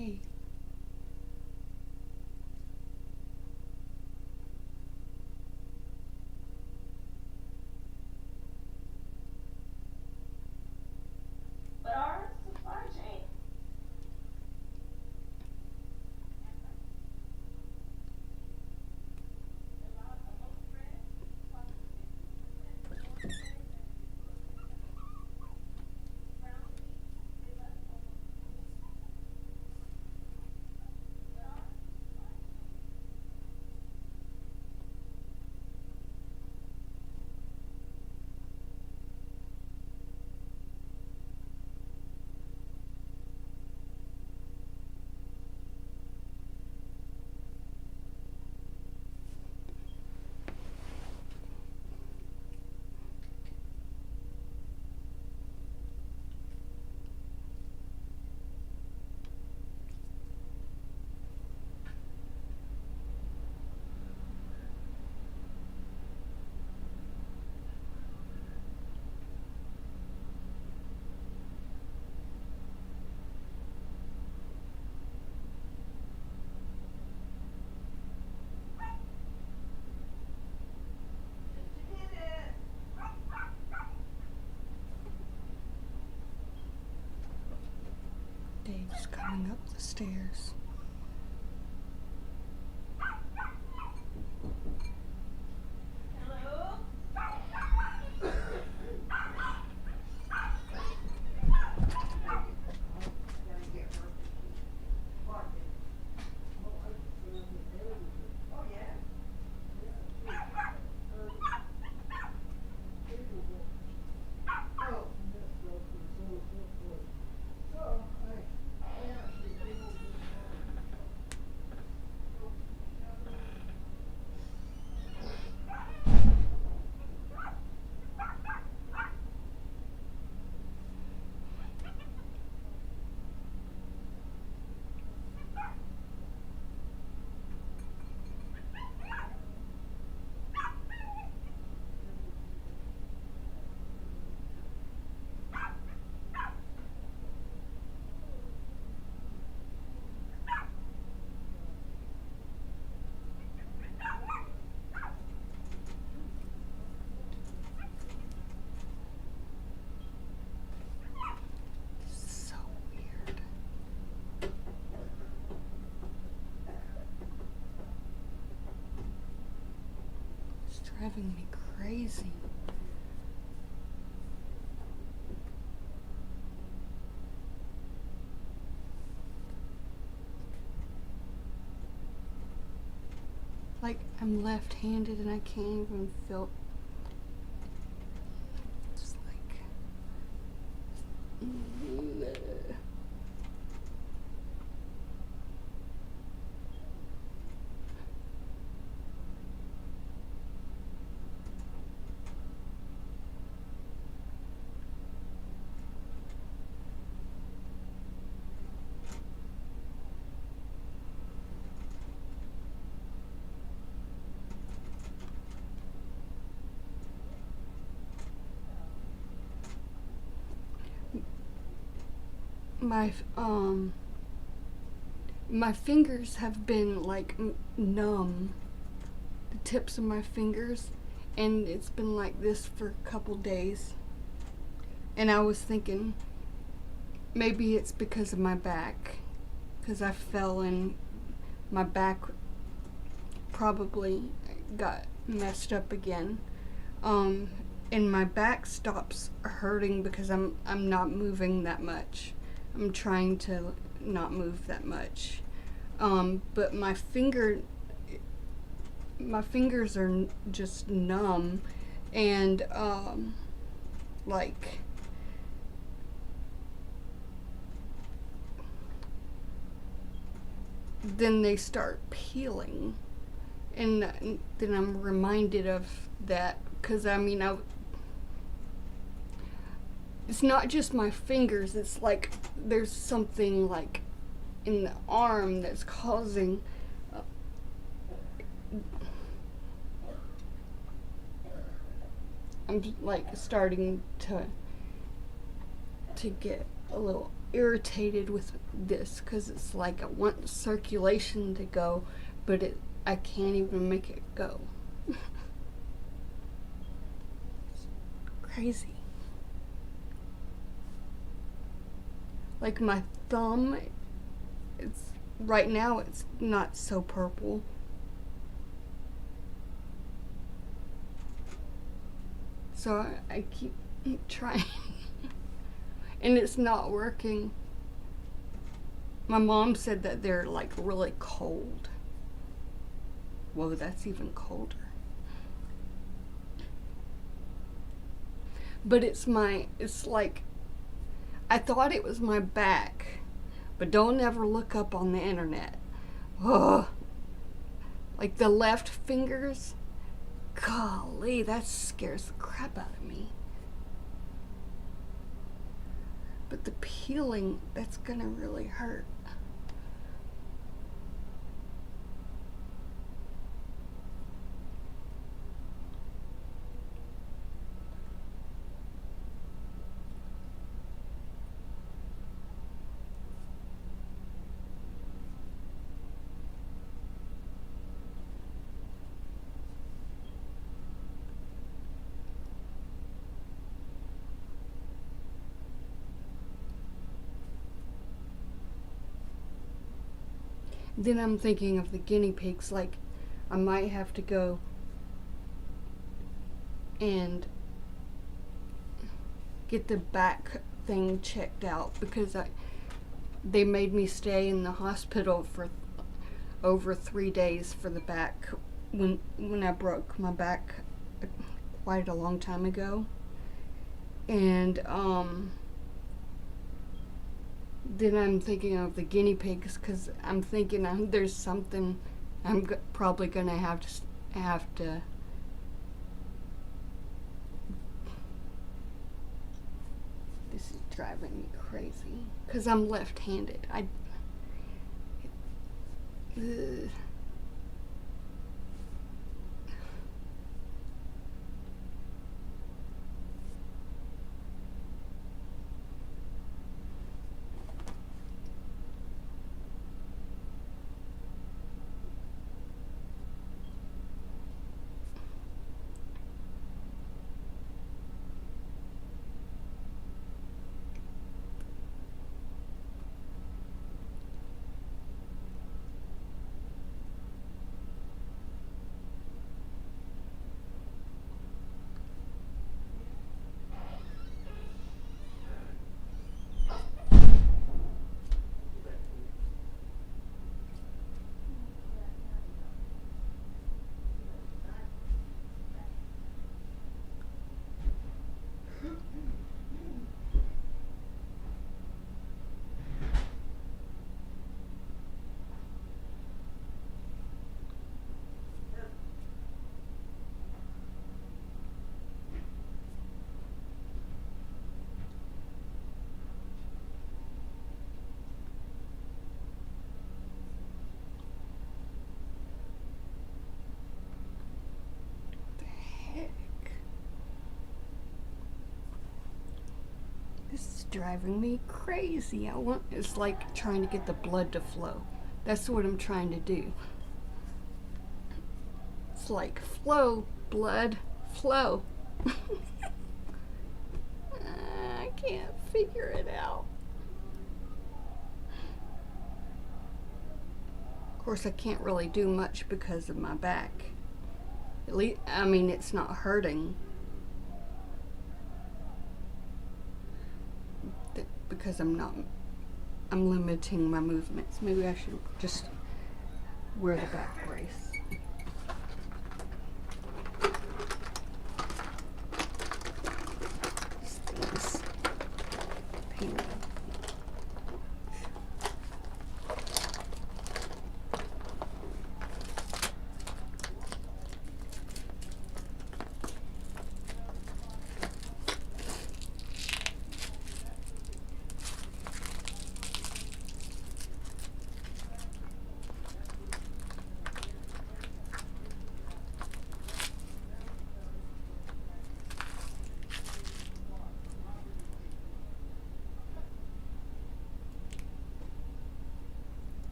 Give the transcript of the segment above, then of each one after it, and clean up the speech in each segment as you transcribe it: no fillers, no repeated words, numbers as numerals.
Hey. But our supply chain. Dave's coming up the stairs. Hello? So weird. It's driving me crazy. Like, I'm left-handed and I can't even feel. It's like. My my fingers have been like numb, the tips of my fingers, and it's been like this for a couple days. And I was thinking maybe it's because of my back, because I fell and my back probably got messed up again. And my back stops hurting because I'm not moving that much. I'm trying to not move that much. But my fingers are just numb, and like then they start peeling, and then I'm reminded of that because it's not just my fingers. It's like there's something like in the arm that's causing. I'm like starting to get a little irritated with this because it's like I want circulation to go, but I can't even make it go. Crazy. Like my thumb, it's right now it's not so purple. So I keep trying. And it's not working. My mom said that they're like really cold. Whoa, that's even colder. But it's like, I thought it was my back, but don't ever look up on the internet. Ugh. Like the left fingers, golly, that scares the crap out of me. But the peeling, that's gonna really hurt. Then I'm thinking of the guinea pigs, like I might have to go and get the back thing checked out because they made me stay in the hospital for over 3 days for the back when I broke my back quite a long time ago. And then I'm thinking of the guinea pigs because I'm thinking there's something I'm probably gonna have to. This is driving me crazy because I'm left-handed. This is driving me crazy. It's like trying to get the blood to flow. That's what I'm trying to do. It's like flow, blood, flow. I can't figure it out. Of course, I can't really do much because of my back. At least, I mean, it's not hurting. Because I'm limiting my movements. Maybe I should just wear the back brace. This thing is painful.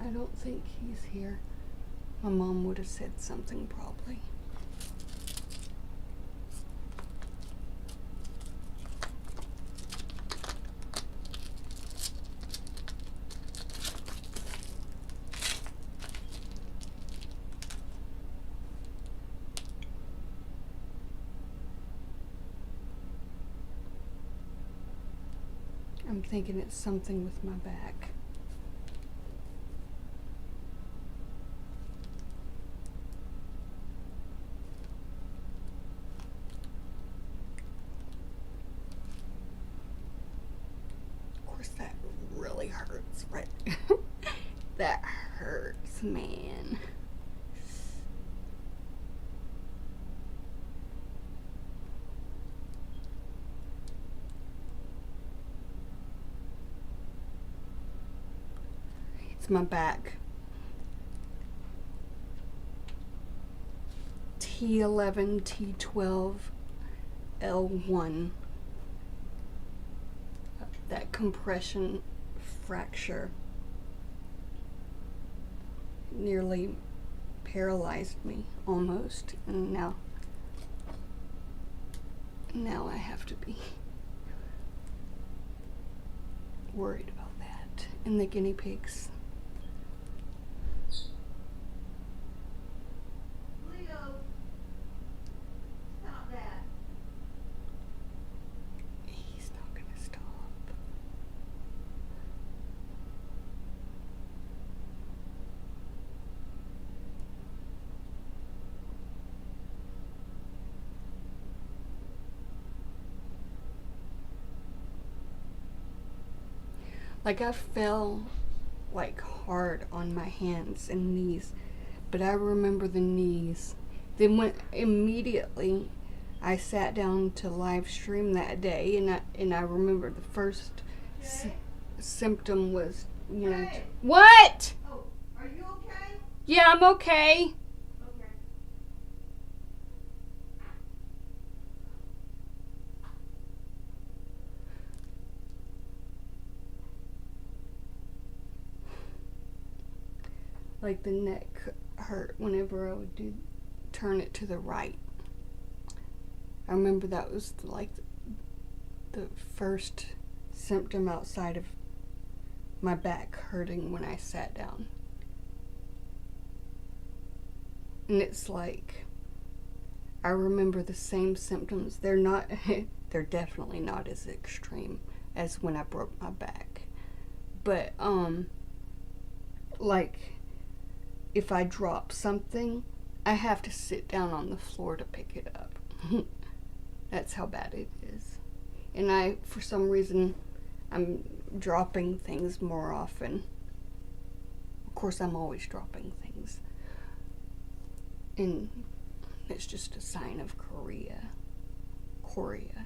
I don't think he's here. My mom would have said something probably. I'm thinking it's something with my back. Of course, that really hurts, right? That hurts, man. It's my back. T11, T12, L1. That compression fracture nearly paralyzed me almost, and now I have to be worried about that. And the guinea pigs. Leo, stop that. He's not gonna stop. Like, I fell like hard on my hands and knees, but I remember the knees. Then when immediately I sat down to live stream that day, and I remember the first symptom was, you know, Hey. what? Oh, are you okay? Yeah, I'm okay. Okay. Like, the neck hurt whenever I would turn it to the right. I remember that was like the first symptom outside of my back hurting when I sat down. And it's like, I remember the same symptoms. They're definitely not as extreme as when I broke my back. But, like, if I drop something, I have to sit down on the floor to pick it up. That's how bad it is. And for some reason, I'm dropping things more often. Of course, I'm always dropping things. And it's just a sign of chorea. Chorea.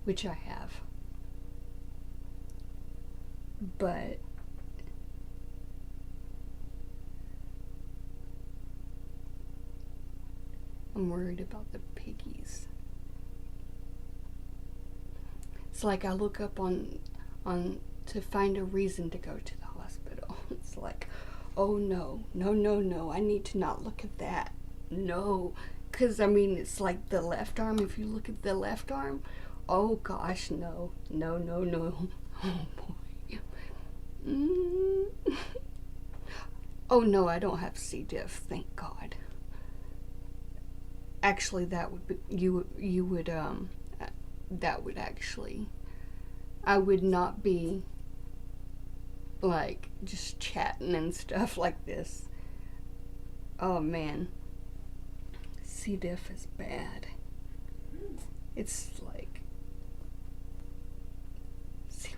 Which I have. But I'm worried about the piggies. It's like I look up on to find a reason to go to the hospital. It's like, oh no, I need to not look at that. No, because I mean, it's like the left arm. If you look at the left arm, oh gosh, no. Oh boy. Oh no, I don't have C. diff, thank God. Actually, that would be, that would actually, I would not be like just chatting and stuff like this. Oh man, C. diff is bad. It's like, see,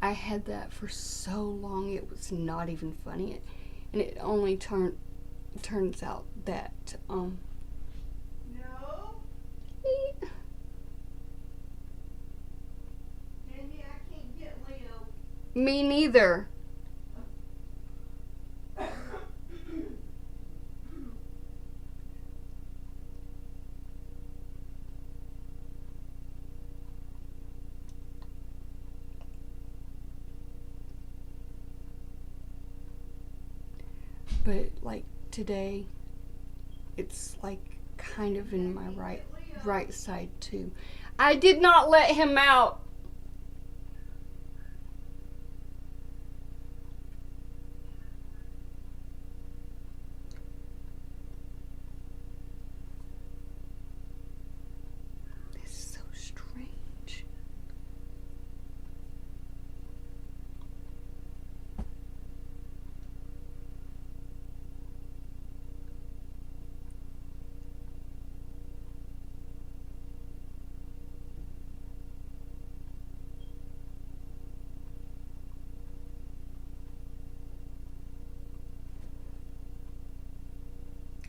I had that for so long, it was not even funny. And it only turns out that, No. Jamie, I can't get Leo. me neither. But like today, it's like kind of in my right side too. I did not let him out. It's so strange.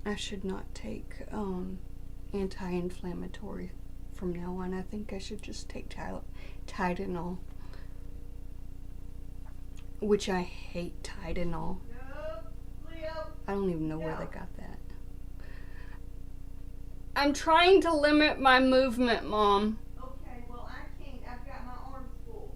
I should not take anti-inflammatory from now on. I think I should just take Tylenol, which I hate Tylenol. No, Leo. I don't even know where No. they got that. I'm trying to limit my movement, Mom. Okay, well I can't. I've got my arms full.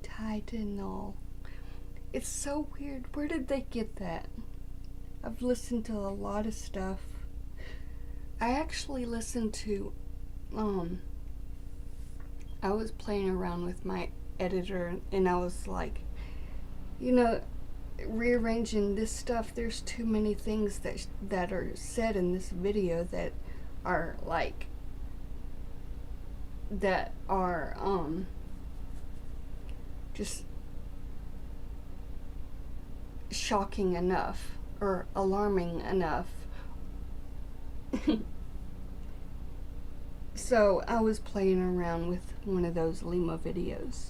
Tylenol. It's so weird. Where did they get that? I've listened to a lot of stuff. I actually listened to, I was playing around with my editor and I was like, rearranging this stuff, there's too many things that are said in this video that are like, that are, just shocking enough or alarming enough. So I was playing around with one of those Lima videos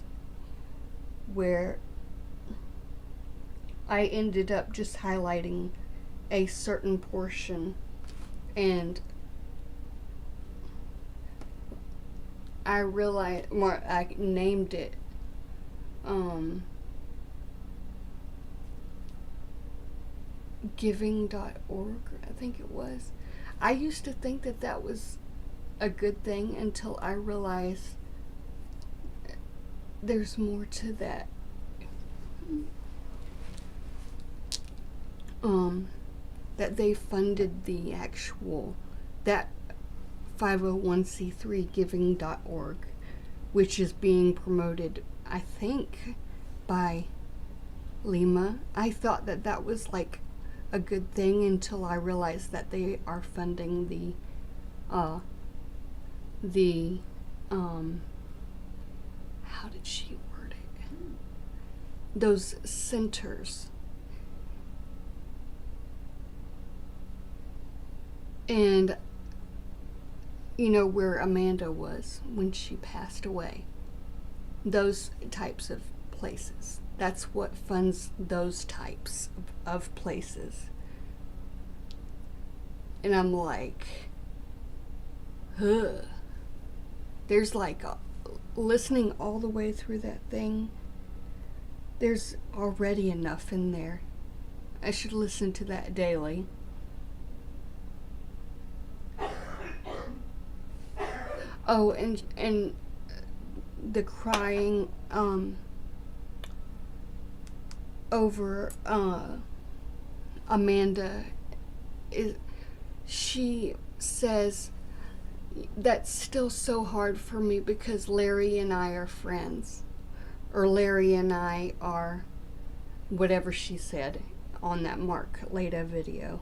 where I ended up just highlighting a certain portion, and I realized, well, I named it giving.org, I think it was. I used to think that that was a good thing until I realized there's more to that. That they funded the actual, that 501c3 giving.org, which is being promoted, I think, by Lima. I thought that that was like a good thing until I realized that they are funding the how did she word it? Those centers. And where Amanda was when she passed away. Those types of places. That's what funds those types of places. And I'm like, huh. There's like, listening all the way through that thing, there's already enough in there. I should listen to that daily. Oh, and the crying over Amanda, she says that's still so hard for me because Larry and I are friends, or Larry and I are whatever she said on that Mark Leda video.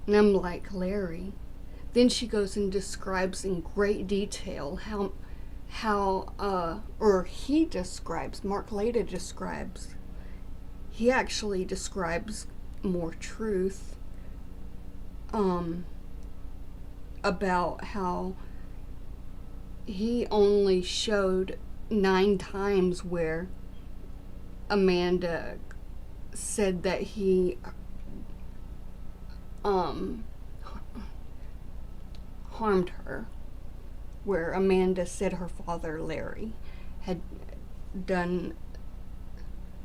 And I'm like, Larry? Then she goes and describes in great detail or he describes, Mark Leda describes, he actually describes more truth about how he only showed 9 times where Amanda said that he harmed her, where Amanda said her father, Larry, had done,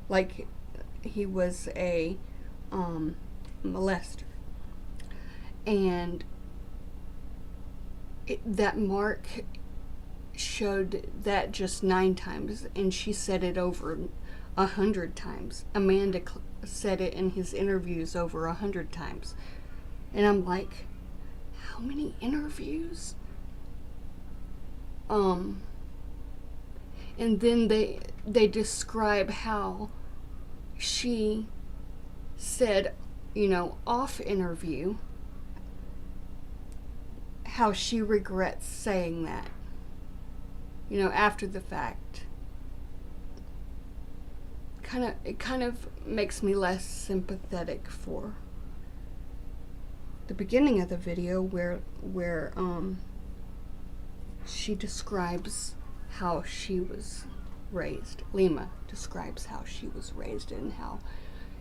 like, he was a molester. And that Mark showed that just 9 times, and she said it over 100 times. Amanda said it in his interviews over 100 times. And I'm like, how many interviews? And then they describe how she said, off interview, how she regrets saying that, after the fact. It kind of makes me less sympathetic for the beginning of the video where she describes how she was raised. Lima describes how she was raised and how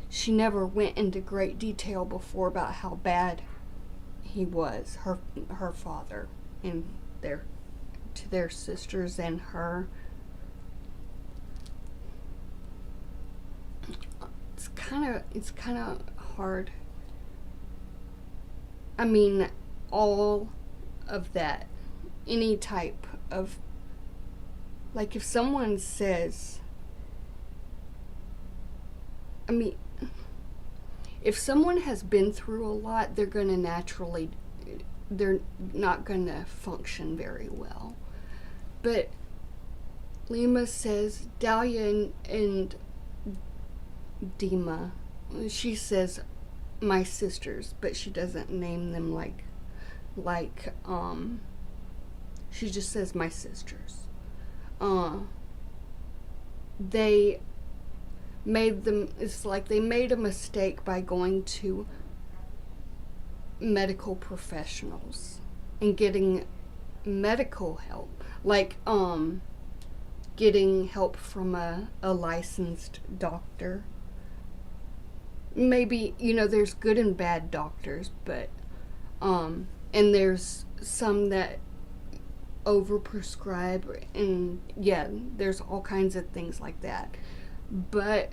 she never went into great detail before about how bad he was, her father, and to their sisters and her. It's kind of hard. I mean, all of that, any type of, like, if someone says, if someone has been through a lot, they're not gonna function very well. But Lima says, Dahlia and Dima, she says my sisters, but she doesn't name them like she just says my sisters. They made them, it's like they made a mistake by going to medical professionals and getting medical help, like getting help from a licensed doctor. Maybe, there's good and bad doctors, but and there's some that overprescribe, and yeah, there's all kinds of things like that. But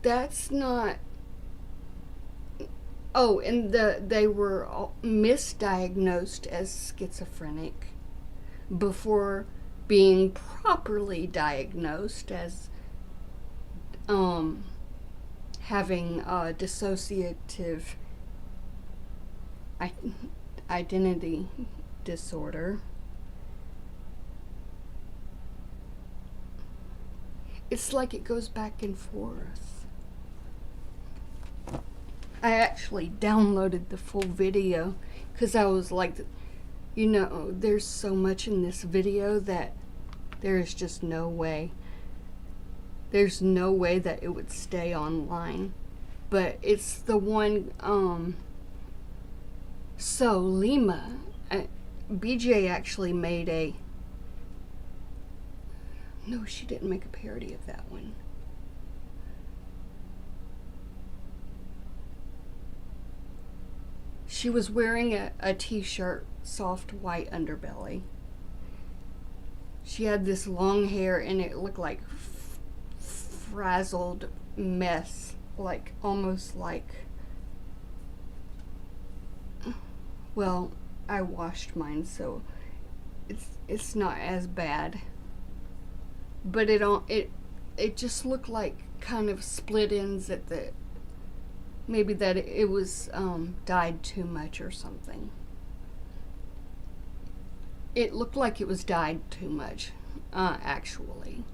that's not. Oh, and they were all misdiagnosed as schizophrenic before being properly diagnosed as having a dissociative identity disorder. It's like it goes back and forth. I actually downloaded the full video because I was like, there's so much in this video that there is just no way. There's no way that it would stay online. But it's the one, so Lima, BJ actually made no, she didn't make a parody of that one. She was wearing a t-shirt, soft white underbelly. She had this long hair and it looked like frazzled mess, like almost like, well, I washed mine, so it's not as bad. But it just looked like kind of split ends at the, maybe that it was dyed too much or something. It looked like it was dyed too much, actually.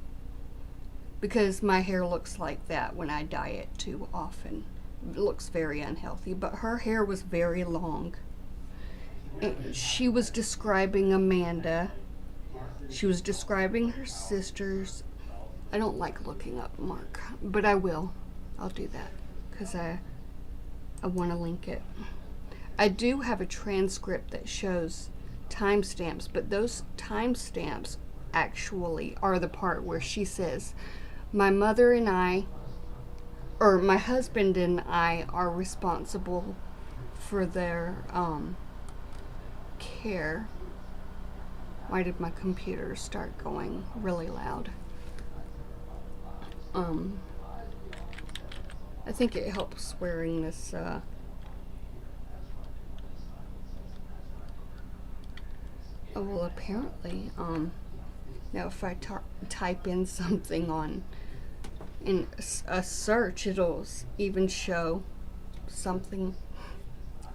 Because my hair looks like that when I dye it too often. It looks very unhealthy. But her hair was very long. And she was describing Amanda. She was describing her sisters. I don't like looking up Mark, but I will. I'll do that because I want to link it. I do have a transcript that shows timestamps, but those timestamps actually are the part where she says, my mother and I, or my husband and I are responsible for their care. Why did my computer start going really loud? I think it helps wearing this oh, well, apparently now if I type in something on in a search, it'll even show something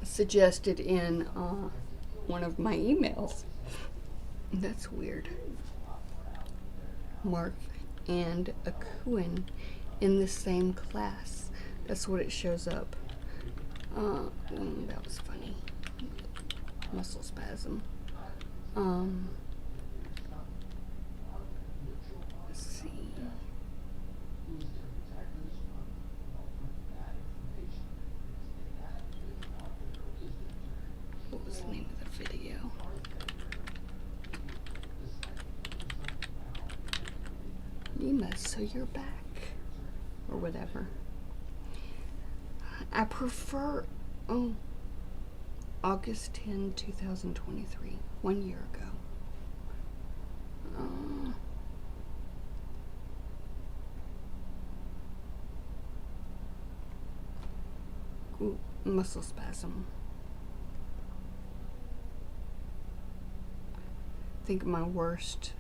suggested in one of my emails. That's weird. Mark and Akuin in the same class. That's what it shows up. That was funny. Muscle spasm. Let's see. What was the name of the video? Lima, so you're back. Or whatever. I prefer, August 10, 2023. 1 year ago. Muscle spasm. I think my worst.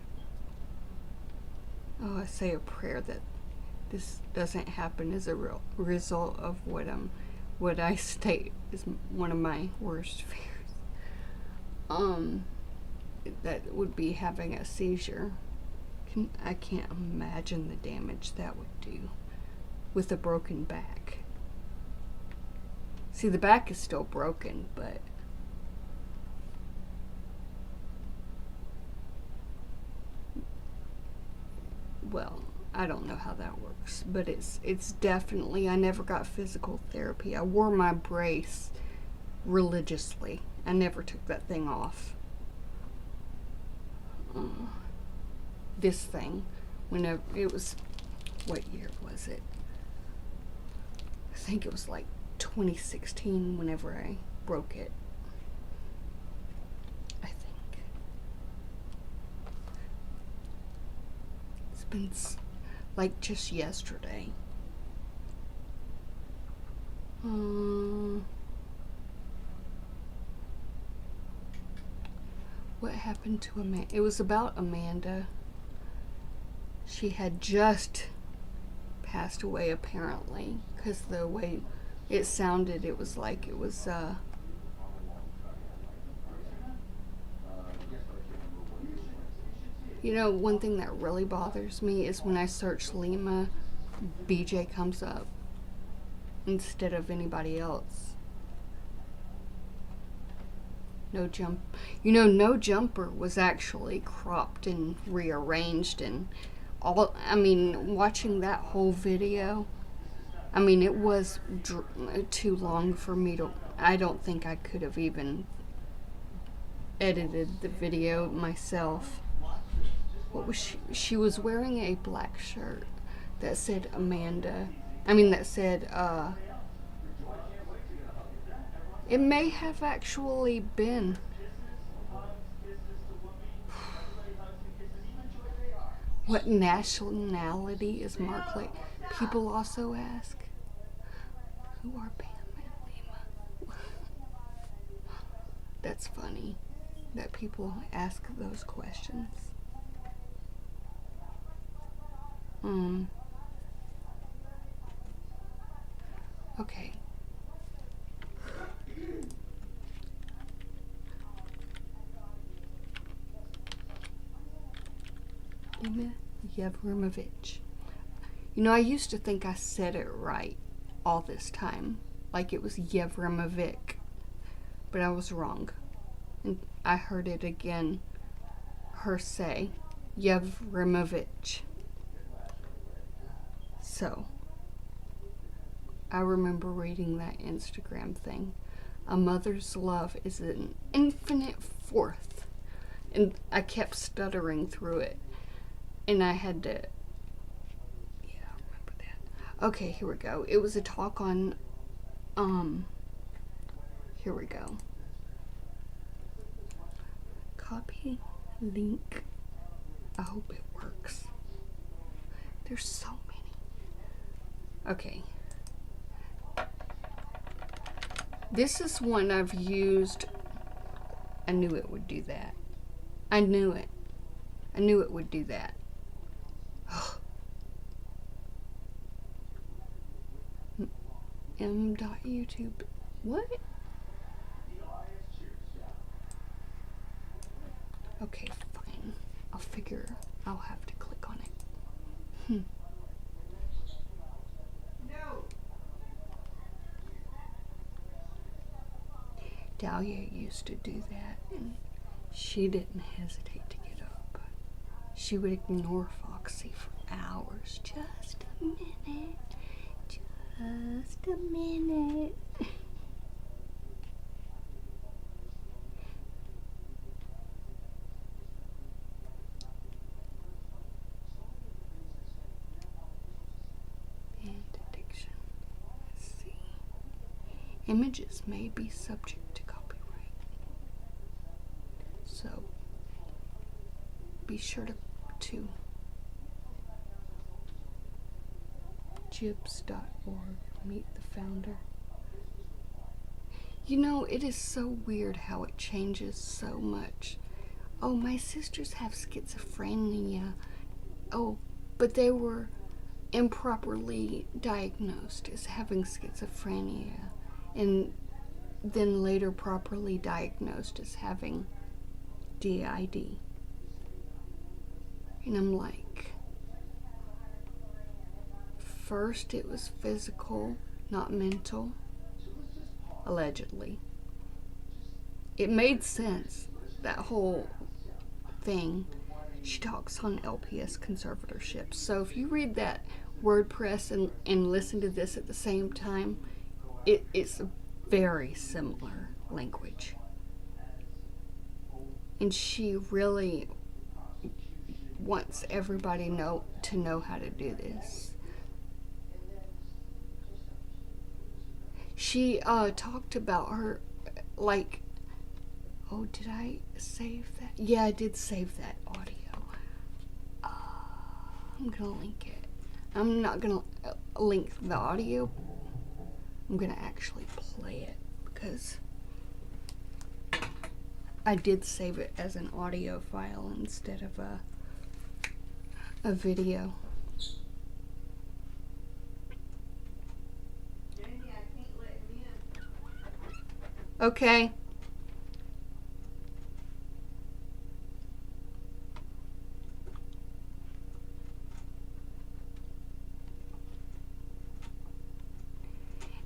I say a prayer that this doesn't happen as a real result of what I state is one of my worst fears. That would be having a seizure. I can't imagine the damage that would do with a broken back. See, the back is still broken, but well, I don't know how that works, but it's definitely, I never got physical therapy. I wore my brace religiously. I never took that thing off. This thing, whenever it was, what year was it? I think it was like 2016 whenever I broke it. I think. It's been like just yesterday. What happened to Amanda? It was about Amanda. She had just passed away, apparently, because the way it sounded, it was like it was you know, one thing that really bothers me is when I search Lima, BJ comes up instead of anybody else. No Jumper was actually cropped and rearranged and all. I mean, watching that whole video, I mean, it was too long for me to. I don't think I could have even edited the video myself. What was she? She was wearing a black shirt that said Amanda. I mean, that said, it may have actually been. What nationality is Mark Lake? People also ask, who are Pam and Lima? That's funny that people ask those questions. Okay. Lima Yevrimovich. You know, I used to think I said it right all this time, like it was Yevrimovic, but I was wrong. And I heard it again, her say, Yevrimovich. So, I remember reading that Instagram thing. A mother's love is an infinite fourth. And I kept stuttering through it. And I had to, yeah, I remember that. Okay, here we go. It was a talk on, here we go. Copy link. I hope it works. There's so many. Okay. This is one I've used. I knew it would do that. I knew it. I knew it would do that. M.YouTube. What? Okay, fine. I'll have to click on it. No. Dahlia used to do that, and she didn't hesitate to get up. She would ignore Foxy for hours. Just a minute. Just a minute. And addiction. Let's see. Images may be subject to copyright. So be sure to jibs.org, meet the founder. You know, it is so weird how it changes so much. Oh, my sisters have schizophrenia. Oh, but they were improperly diagnosed as having schizophrenia, and then later properly diagnosed as having DID. And I'm like, first it was physical, not mental, allegedly. It made sense, that whole thing. She talks on LPS conservatorship. So if you read that WordPress and listen to this at the same time, it's a very similar language. And she really wants everybody to know how to do this. She talked about her, like, oh, did I save that? Yeah, I did save that audio. I'm gonna link it. I'm not gonna link the audio. I'm gonna actually play it because I did save it as an audio file instead of a video. Jamie, I can't let him in. Okay.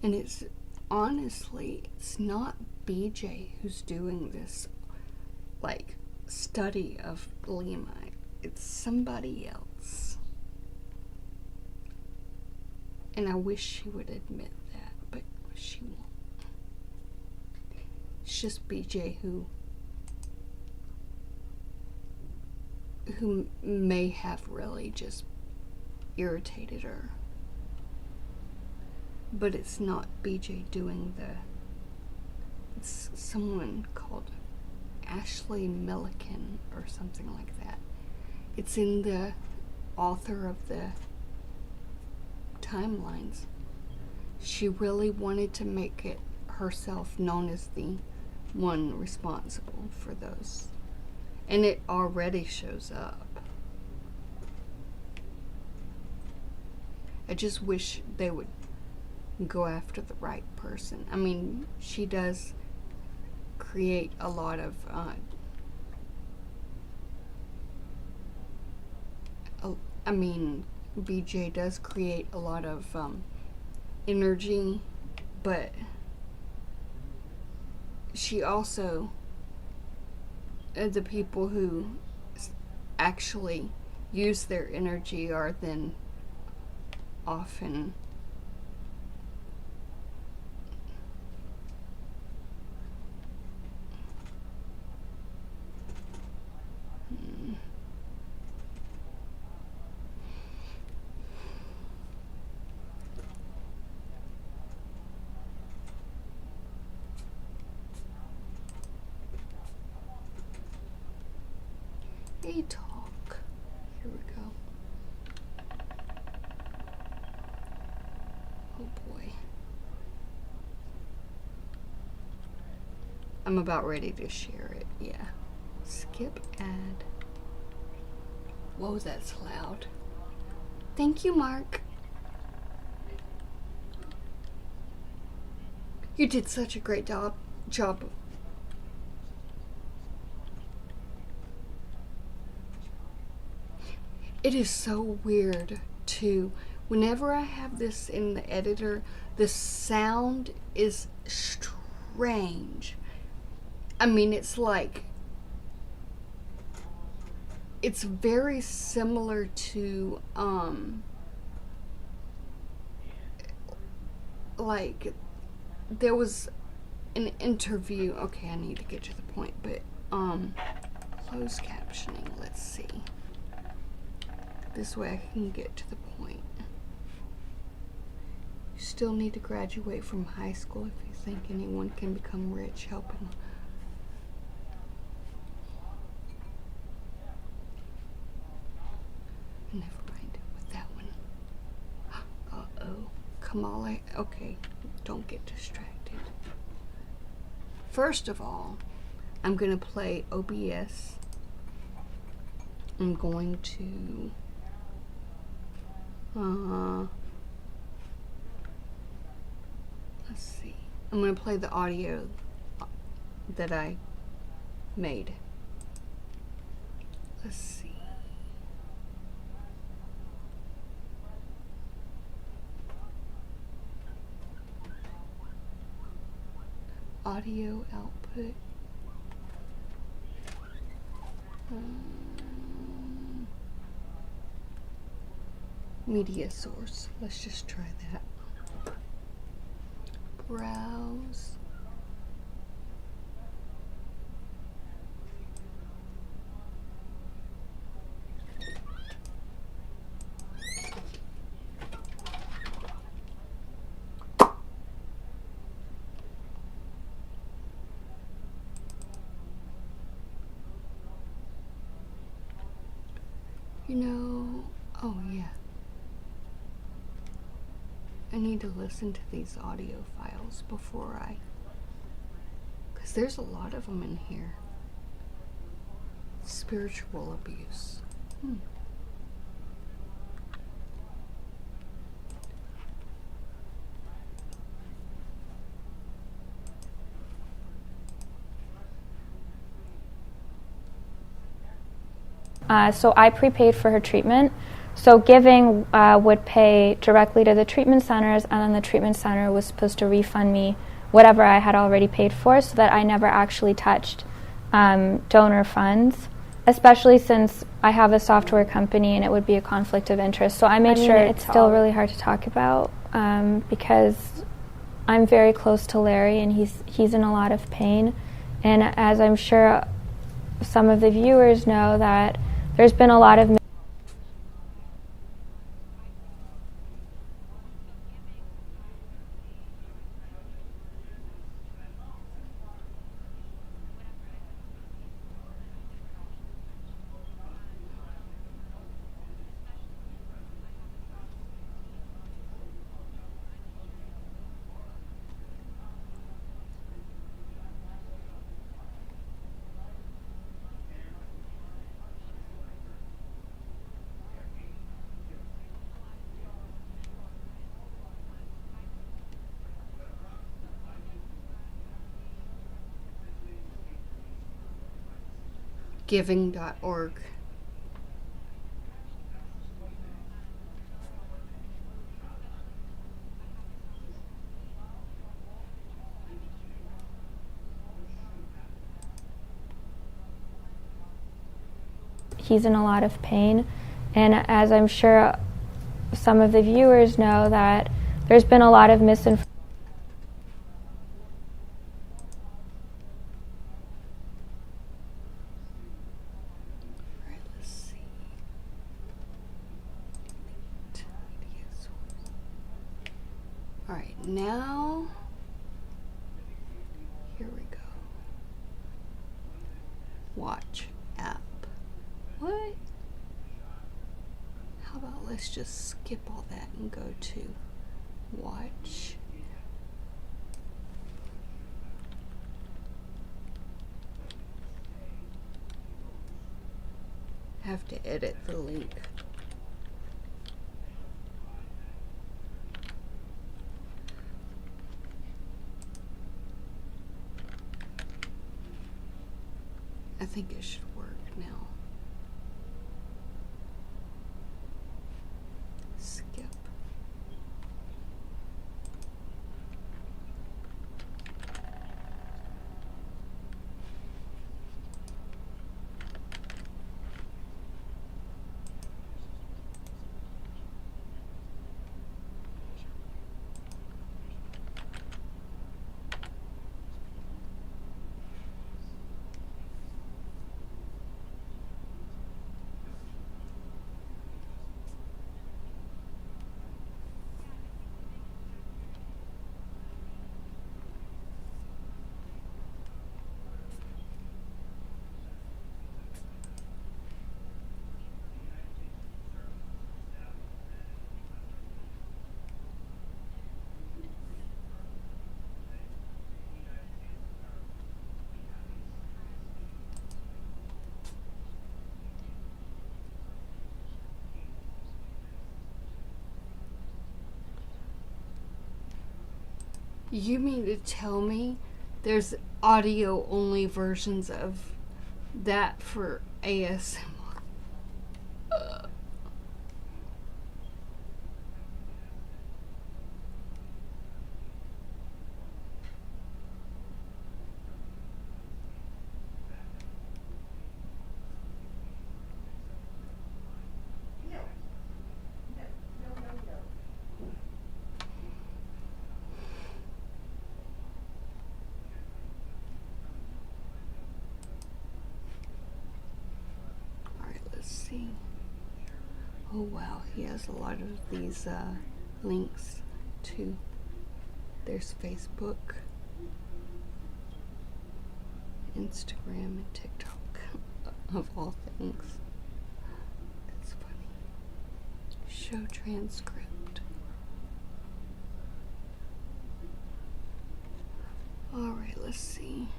And it's honestly, it's not BJ who's doing this, like, study of Lima. It's somebody else. And I wish she would admit that, but she won't. It's just BJ who may have really just irritated her. But it's not BJ doing it's someone called Ashley Milliken or something like that. It's in the author of the timelines. She really wanted to make it herself known as the one responsible for those. And it already shows up. I just wish they would go after the right person. I mean, she does create a lot of BJ does create a lot of energy, but she also the people who actually use their energy are then often Hey, talk. Here we go. Oh boy. I'm about ready to share it. Yeah. Skip ad. Whoa, that's loud. Thank you, Mark. You did such a great job. It is so weird too. Whenever I have this in the editor, the sound is strange. I mean, it's like, it's very similar to, like, there was an interview. Okay, I need to get to the point, but, closed captioning, let's see. This way I can get to the point. You still need to graduate from high school if you think anyone can become rich helping. Never mind with that one. Uh-oh. Kamala. Okay, don't get distracted. First of all, I'm going to play OBS. I'm going to let's see. I'm going to play the audio that I made. Let's see. Audio output. Media source. Let's just try that. Browse. You know, oh yeah. I need to listen to these audio files before because there's a lot of them in here. Spiritual abuse. So I prepaid for her treatment. So Giving would pay directly to the treatment centers, and then the treatment center was supposed to refund me whatever I had already paid for, so that I never actually touched donor funds, especially since I have a software company and it would be a conflict of interest. So I made sure it's still really hard to talk about because I'm very close to Larry, and he's in a lot of pain. And as I'm sure some of the viewers know, that there's been a lot of Giving.org. he's in a lot of pain. And as I'm sure some of the viewers know, that there's been a lot of misinformation. Alright, now, here we go. Watch app. What? let's just skip all that and go to watch. Have to edit the link. I think it should work now. Skip. You mean to tell me there's audio only versions of that for ASMR? Alright, let's see. Oh wow, he has a lot of these links to. There's Facebook, Instagram, and TikTok, of all things. That's funny. Show transcript. Alright, let's see.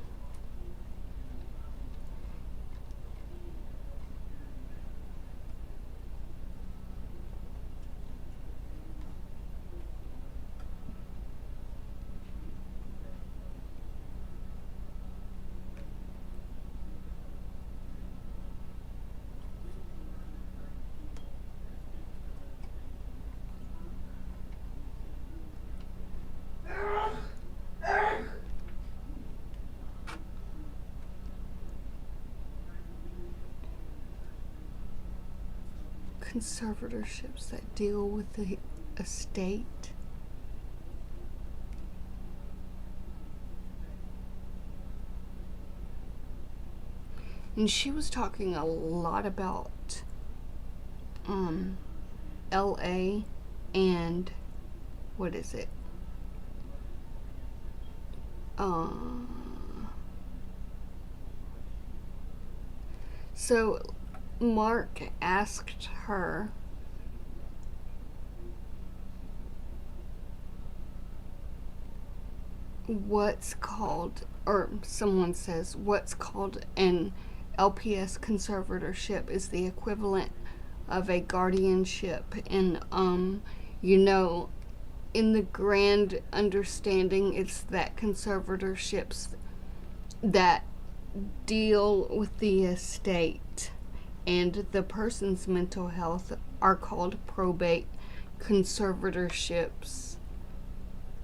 Conservatorships that deal with the estate. And she was talking a lot about LA and what is it? So Mark asked her what's called, or someone says what's called an LPS conservatorship is the equivalent of a guardianship, and you know, in the grand understanding, it's that conservatorships that deal with the estate and the person's mental health are called probate conservatorships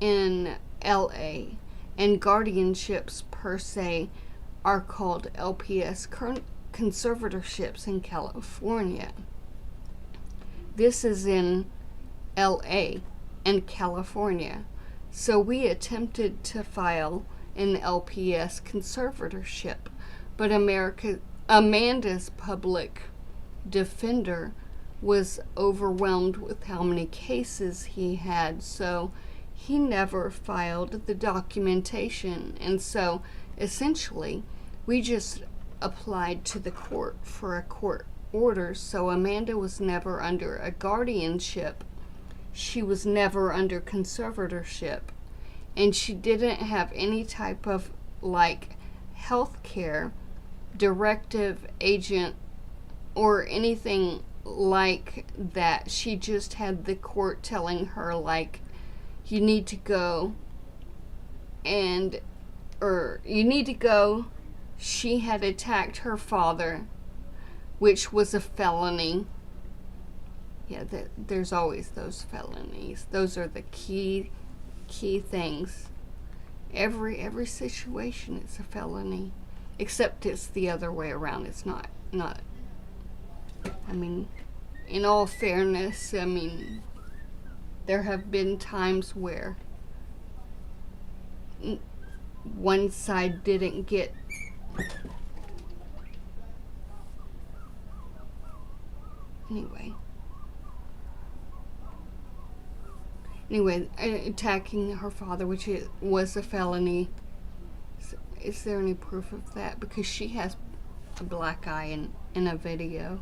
in LA, and guardianships per se are called LPS conservatorships in California. This is in LA and California. So we attempted to file an LPS conservatorship, but Amanda's public defender was overwhelmed with how many cases he had, so he never filed the documentation. And so essentially we just applied to the court for a court orders, so Amanda was never under a guardianship. She was never under conservatorship. And she didn't have any type of like health care directive agent or anything like that. She just had the court telling her, like, you need to go you need to go. She had attacked her father, which was a felony. Yeah, there's always those felonies. Those are the key things. Every situation is a felony, except it's the other way around. It's not. I mean, in all fairness, I mean, there have been times where one side didn't get anyway, attacking her father, which was a felony. Is there any proof of that? Because she has a black eye in a video.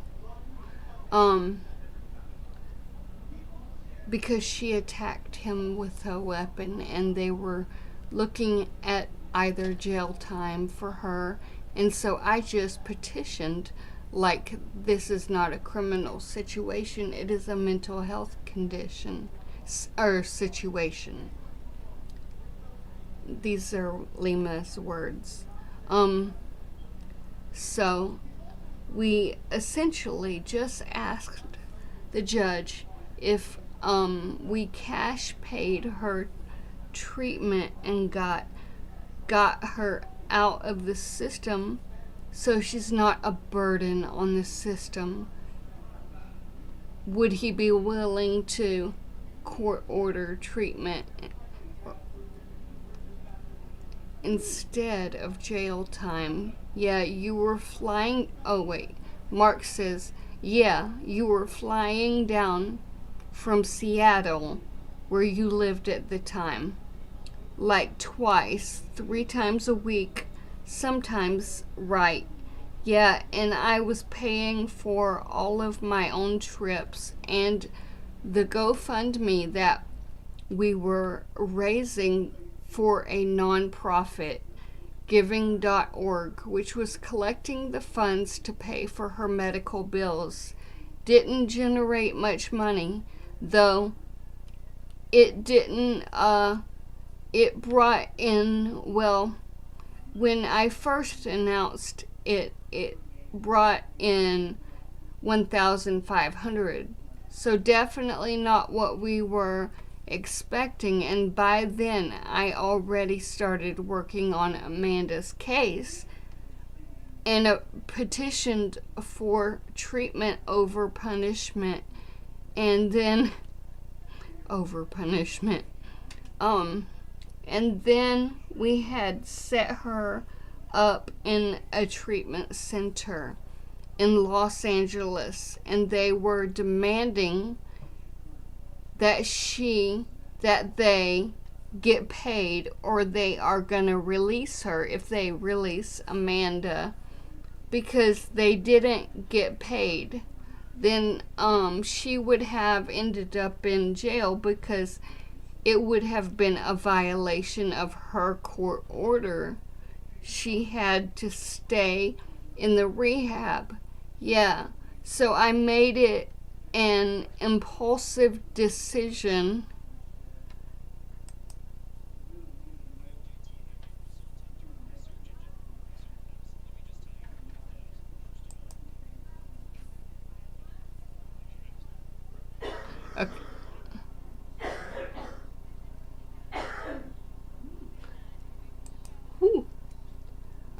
Because she attacked him with a weapon, and they were looking at either jail time for her. And so I just petitioned, like, this is not a criminal situation, it is a mental health condition or situation. These are Lima's words. So we essentially just asked the judge if we cash paid her treatment and got her out of the system so she's not a burden on the system. Would he be willing to court order treatment instead of jail time? Yeah, you were flying. Oh, wait. Mark says, yeah, you were flying down from Seattle, where you lived at the time, like twice, 3 times a week, sometimes, right? Yeah, and I was paying for all of my own trips, and the GoFundMe that we were raising for a nonprofit, giving.org, which was collecting the funds to pay for her medical bills, didn't generate much money, though it didn't, it brought in, well, when I first announced it, it brought in $1,500. So definitely not what we were expecting. And by then, I already started working on Amanda's case and petitioned for treatment over punishment, and then over punishment. And then we had set her up in a treatment center in Los Angeles, and they were demanding that they get paid, or they are gonna release her if they release Amanda, because they didn't get paid. Then she would have ended up in jail because it would have been a violation of her court order. She had to stay in the rehab. Yeah, so I made it an impulsive decision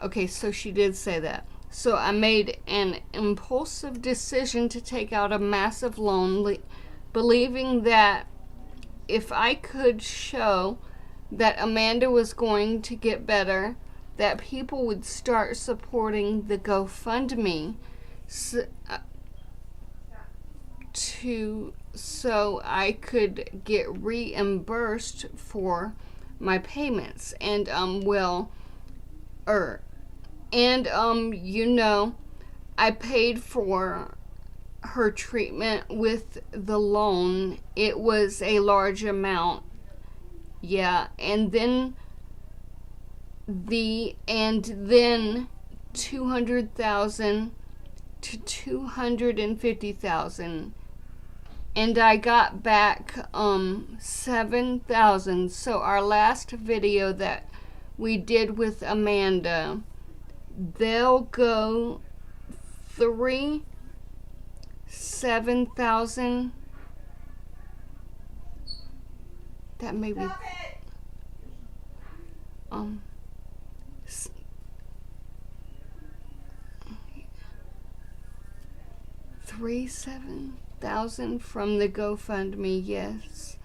Okay, so she did say that. So I made an impulsive decision to take out a massive loan, believing that if I could show that Amanda was going to get better, that people would start supporting the GoFundMe so I could get reimbursed for my payments. And I paid for her treatment with the loan, it was a large amount. Yeah, and then 200,000 to 250,000, and I got back 7,000. So our last video that we did with Amanda, they'll go 7,000. That may be s- 7,000 from the GoFundMe. Yes.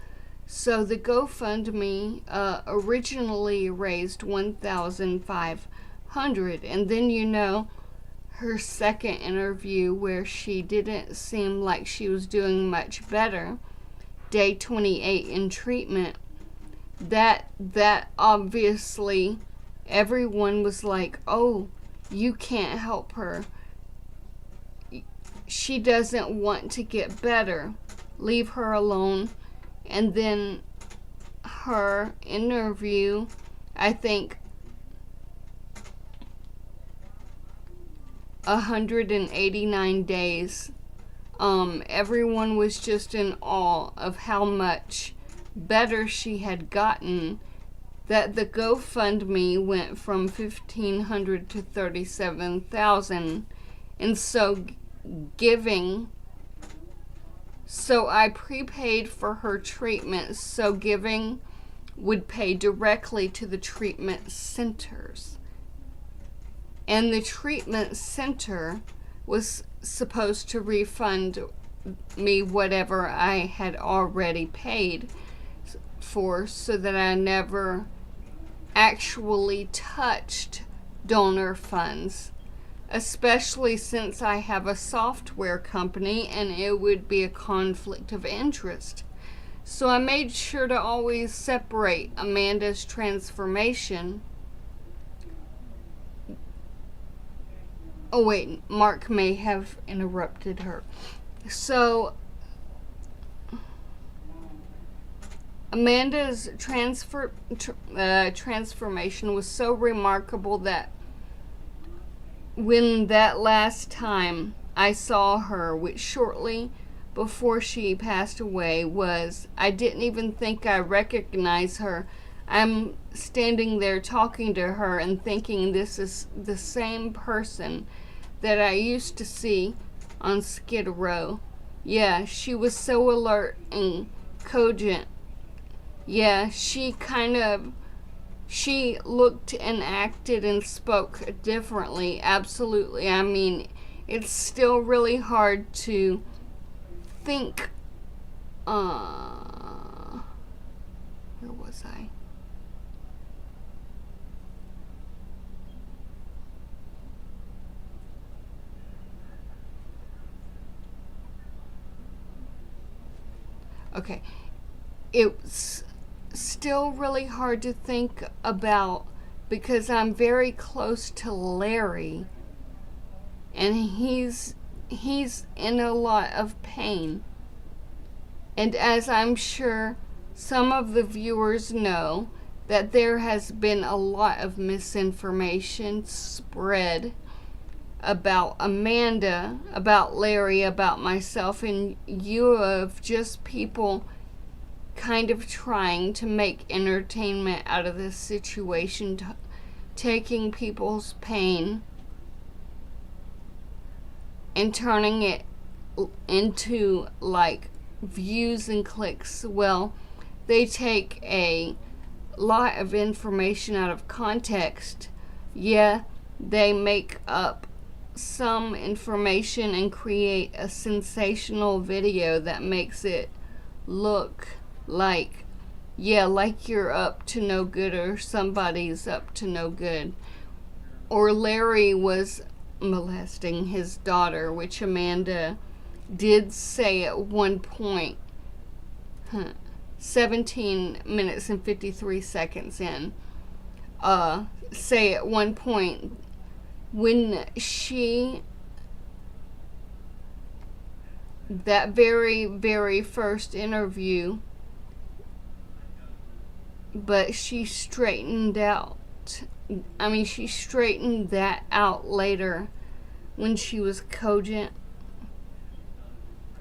So the GoFundMe originally raised 1,500, and then her second interview where she didn't seem like she was doing much better, day 28 in treatment, that obviously everyone was like, oh, you can't help her. She doesn't want to get better. Leave her alone. And then her interview, I think 189 days. Everyone was just in awe of how much better she had gotten, that the GoFundMe went from 1,500 to 37,000. And so I prepaid for her treatment, so giving would pay directly to the treatment centers. And the treatment center was supposed to refund me whatever I had already paid for, so that I never actually touched donor funds, especially since I have a software company and it would be a conflict of interest. So I made sure to always separate Amanda's transformation. Oh wait, Mark may have interrupted her. So Amanda's transformation was so remarkable that when that last time I saw her, which shortly before she passed away, I didn't even think I recognized her. I'm standing there talking to her and thinking this is the same person that I used to see on Skid Row. Yeah, she was so alert and cogent. Yeah, she looked and acted and spoke differently. Absolutely. I mean, it's still really hard to think. Where was I? Okay. It's still really hard to think about because I'm very close to Larry, and he's in a lot of pain. And as I'm sure some of the viewers know, that there has been a lot of misinformation spread about Amanda, about Larry, about myself, and you of just people kind of trying to make entertainment out of this situation, taking people's pain and turning it into like views and clicks. Well, they take a lot of information out of context. Yeah, they make up some information and create a sensational video that makes it look like, yeah, like you're up to no good, or somebody's up to no good, or Larry was molesting his daughter, which Amanda did say at one point, 17 minutes and 53 seconds in, say at one point when she that very, very first interview, but she straightened out. She straightened that out later when she was cogent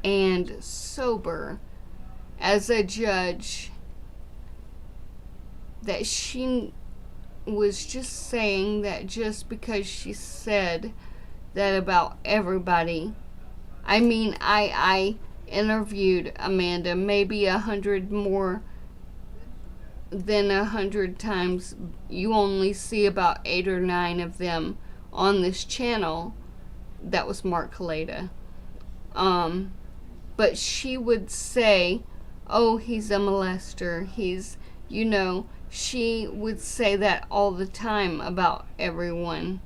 and sober as a judge, that she was just saying that just because she said that about everybody. I interviewed Amanda maybe 100 more than 100 times. You only see about 8 or 9 of them on this channel. That was Mark Kaleda. But she would say, oh, he's a molester. She would say that all the time about everyone.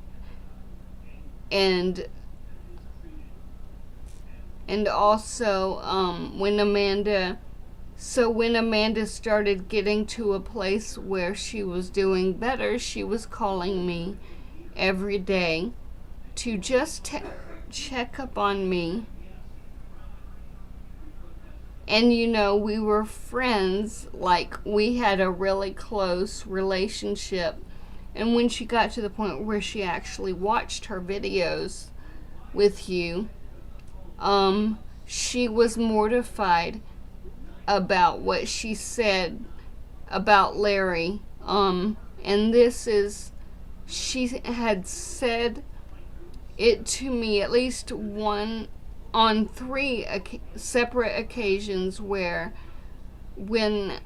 And also, when Amanda started getting to a place where she was doing better, she was calling me every day to just check up on me. And we were friends, like we had a really close relationship. And when she got to the point where she actually watched her videos with you, she was mortified about what she said about Larry. And she had said it to me at least on 3 separate occasions where, when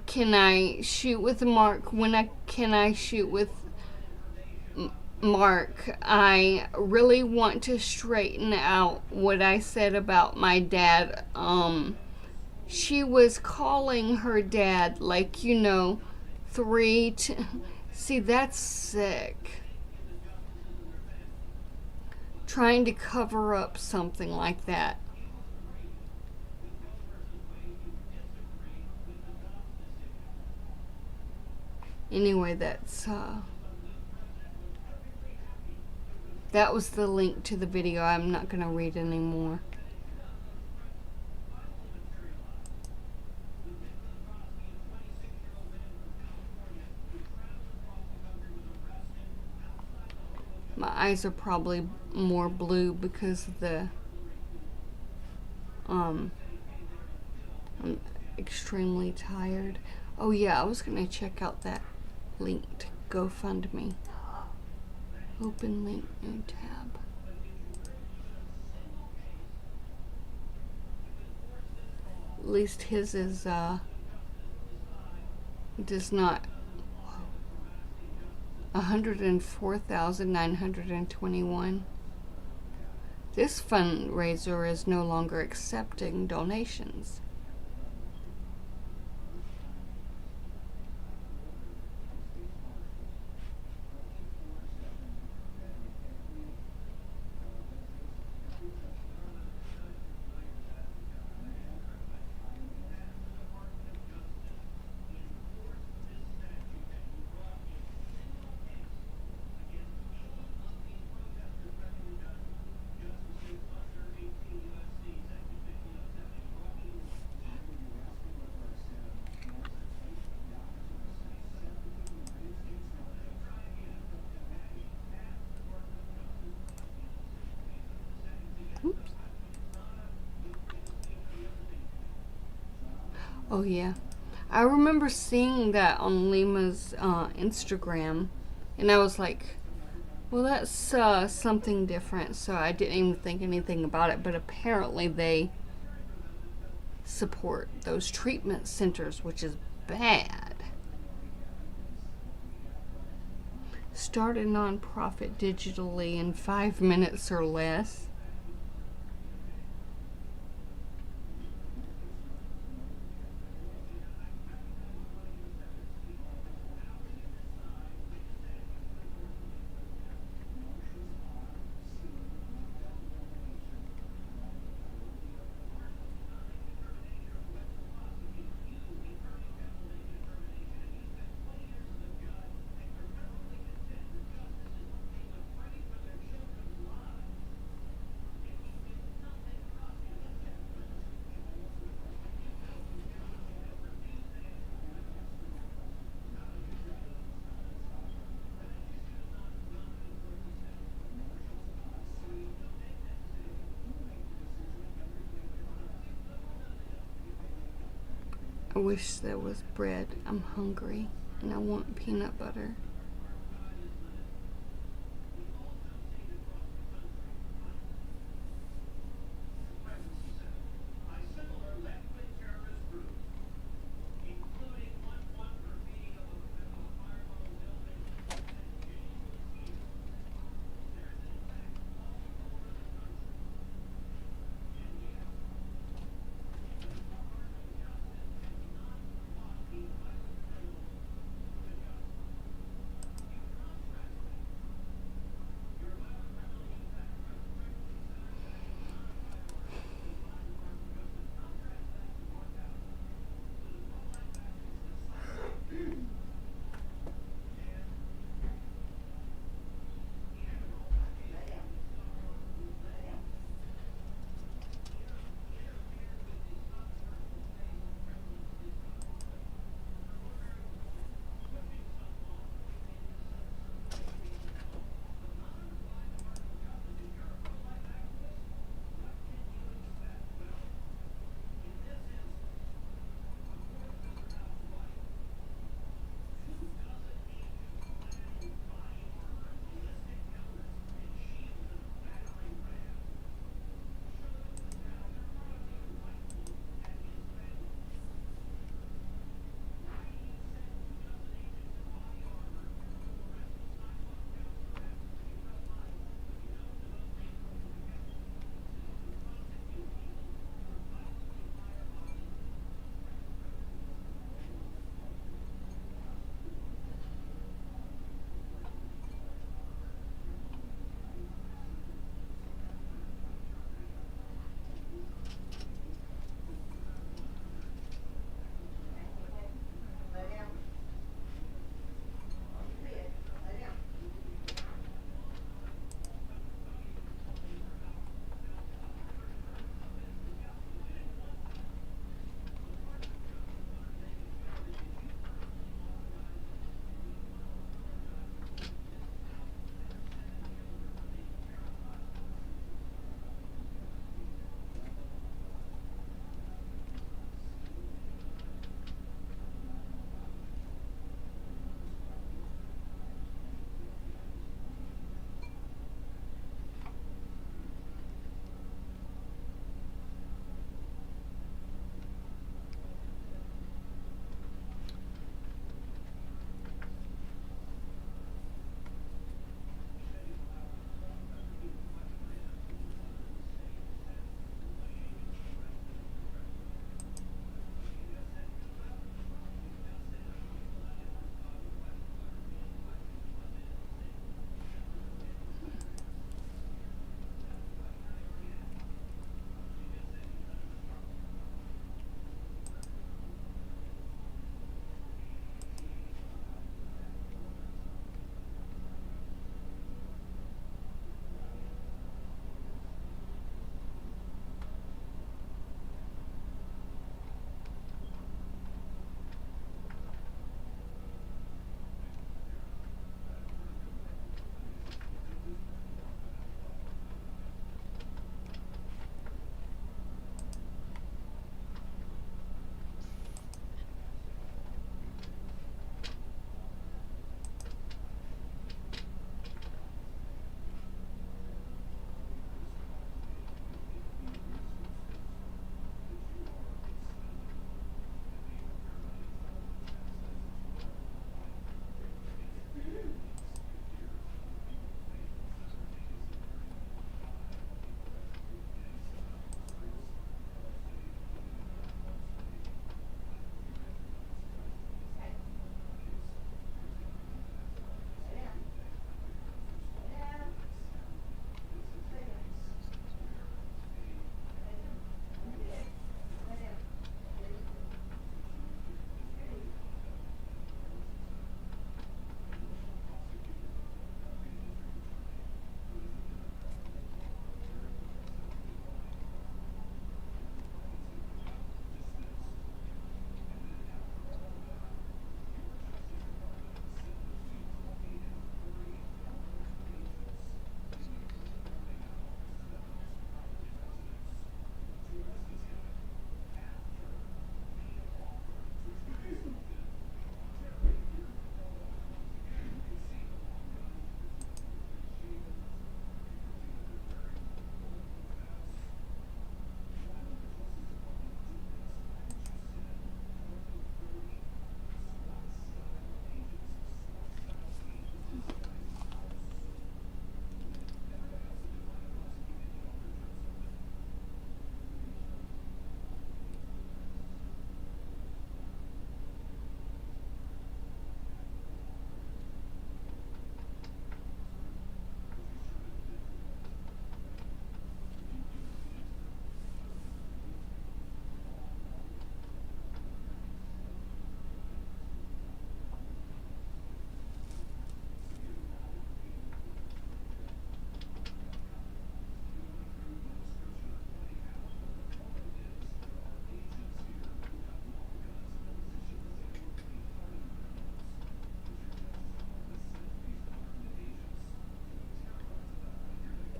can I shoot with Mark? Can I shoot with Mark? I really want to straighten out what I said about my dad. She was calling her dad see, that's sick. Trying to cover up something like that. Anyway, that was the link to the video. I'm not going to read anymore. My eyes are probably more blue because of the I'm extremely tired. Oh yeah, I was gonna check out that link to GoFundMe. Open link, new tab. At least his is does not 104,921. This fundraiser is no longer accepting donations. Oops. Oh yeah, I remember seeing that on Lima's Instagram, and I was like, well, that's something different, so I didn't even think anything about it. But apparently they support those treatment centers, which is bad. Start a nonprofit digitally in 5 minutes or less. I wish there was bread. I'm hungry and I want peanut butter.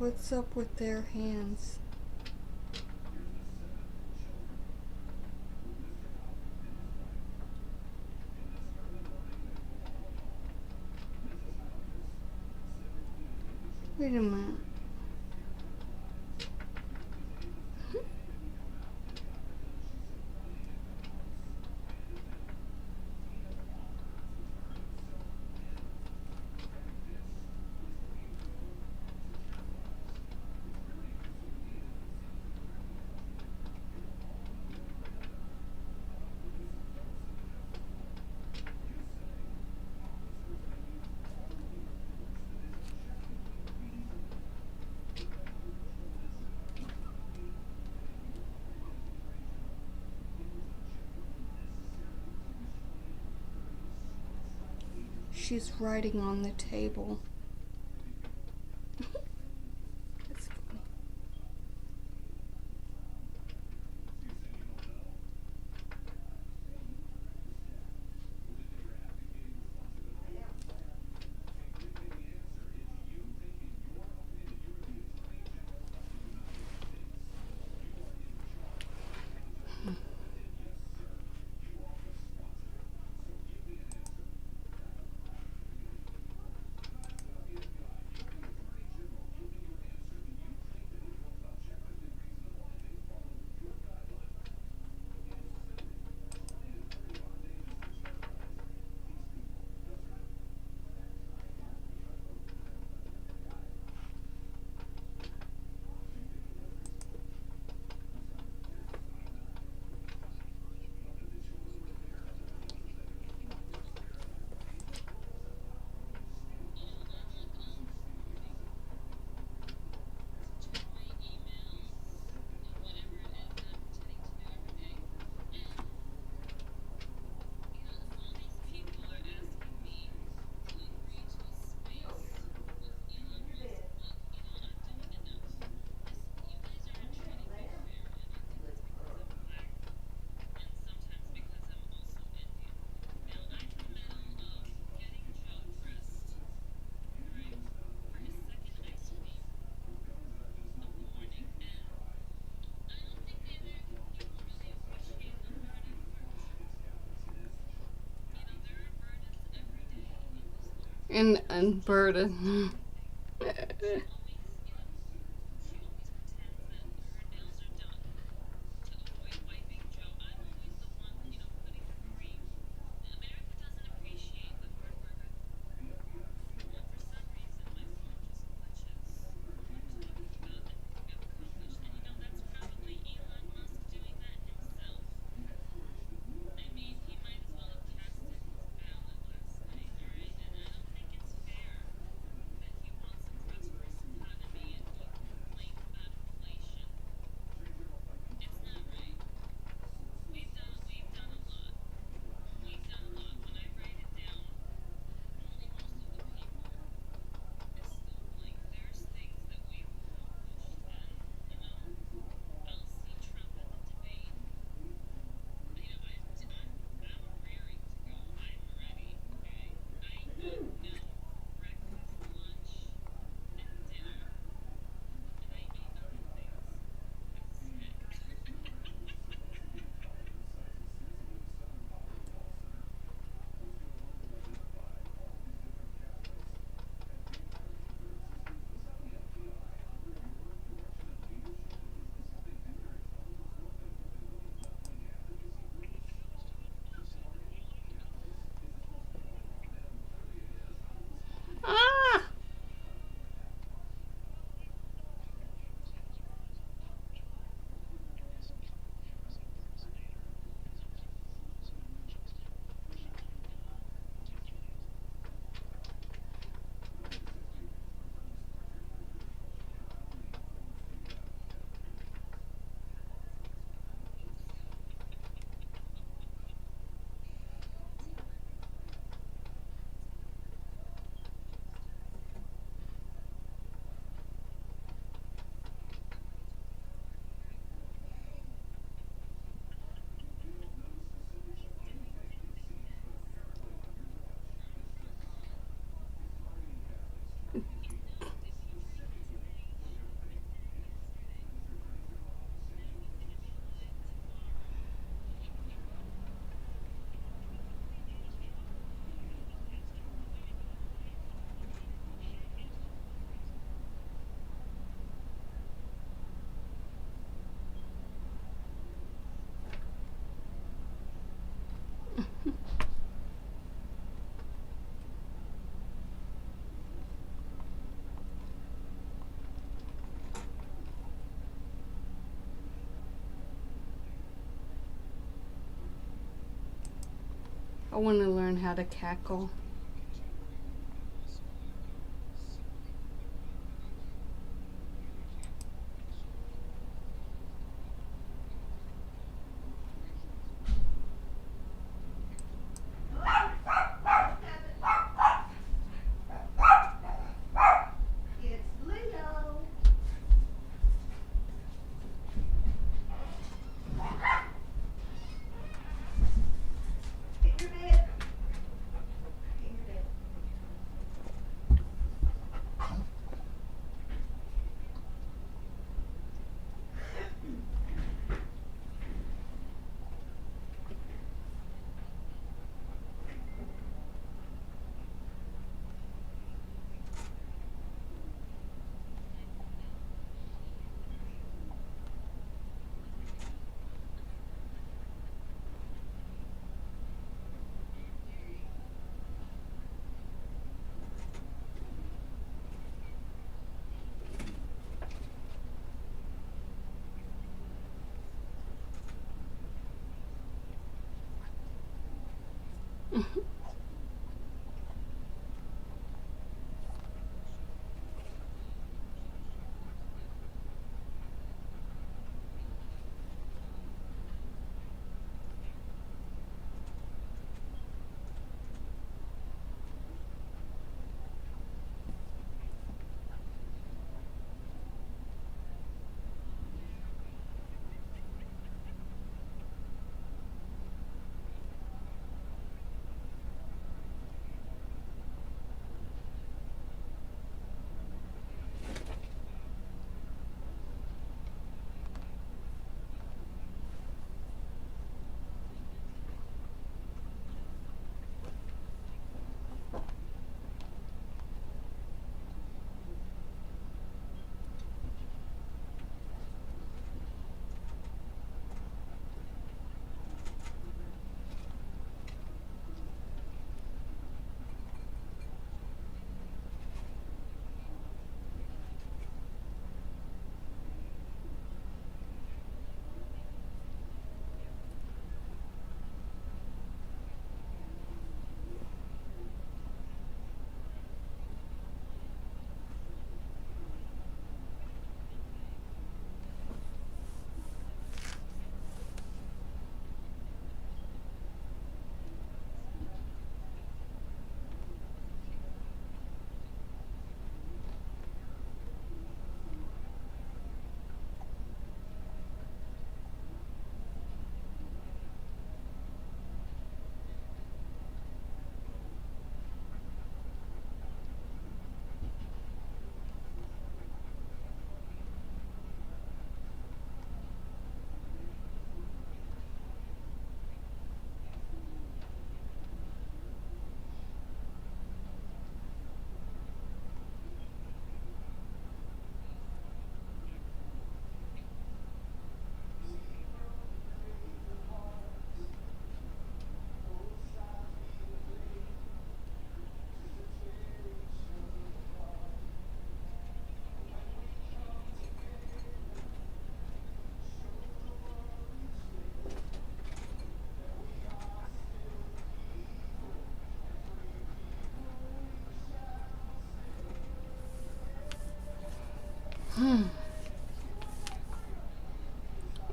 What's up with their hands? Wait a minute. She's writing on the table. That's funny. And burden. I want to learn how to cackle. It's Leo. Get your bed. Get your bed.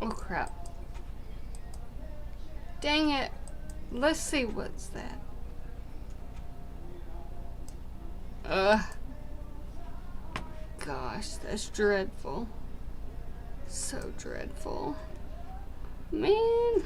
Oh crap. Dang it. Let's see what's that. Ugh. Gosh, that's dreadful. So dreadful. Man.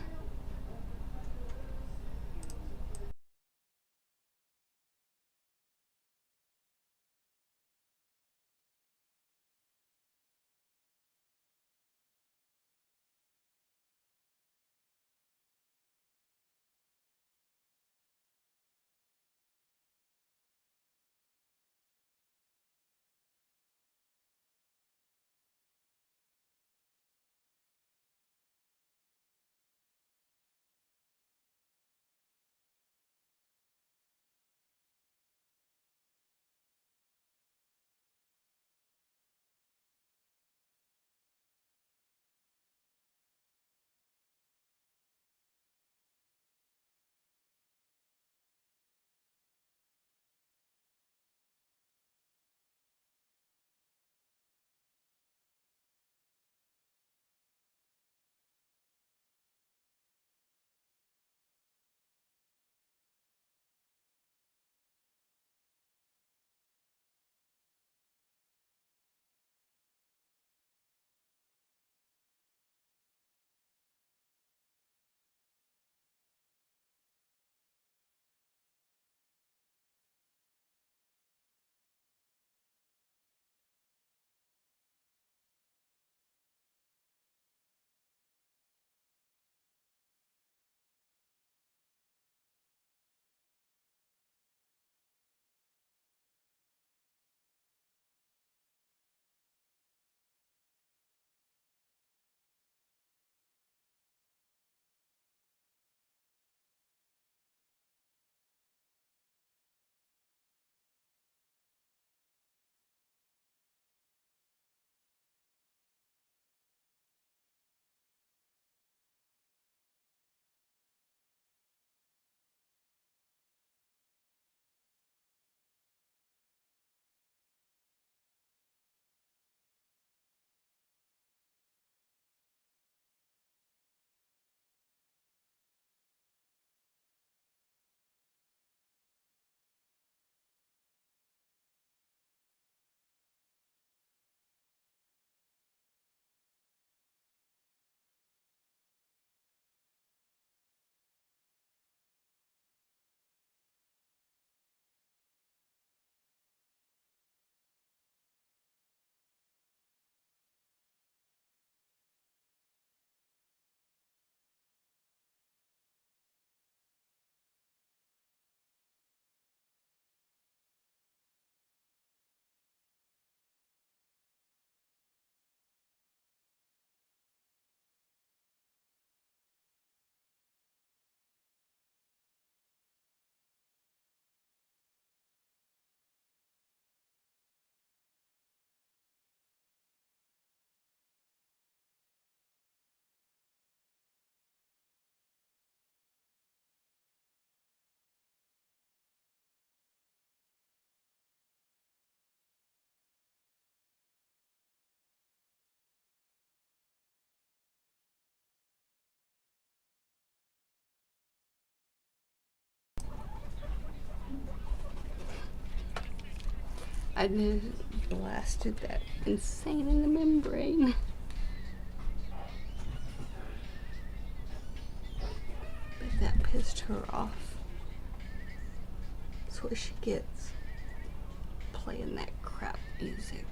I just blasted that insane in the membrane. But that pissed her off. That's what she gets. Playing that crap music.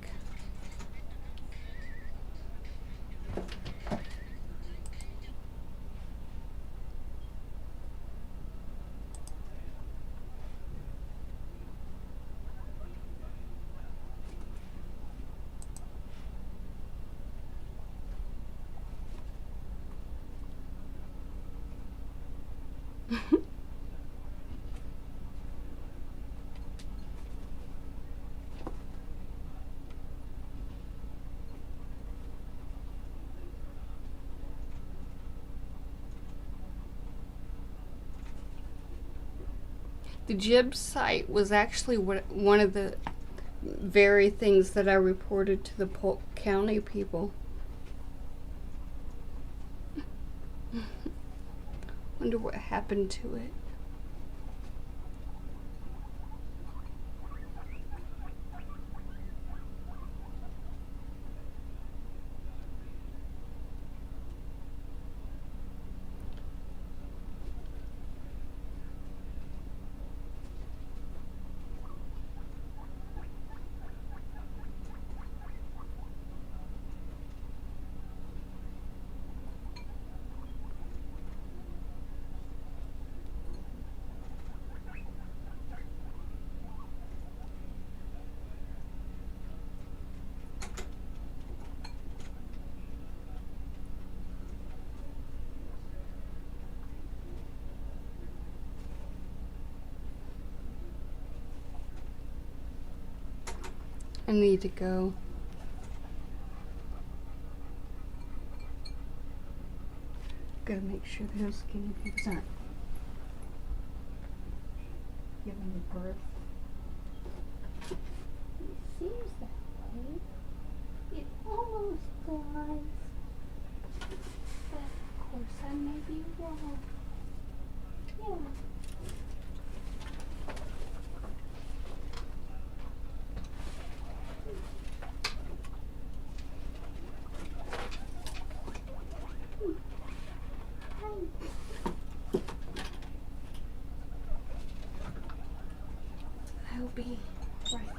The Jib site was actually one of the very things that I reported to the Polk County people. Wonder what happened to it. I need to go. Gotta make sure those skinny pigs aren't giving birth. It seems that way. It almost does. But of course I may be wrong. Yeah. I'll be right back.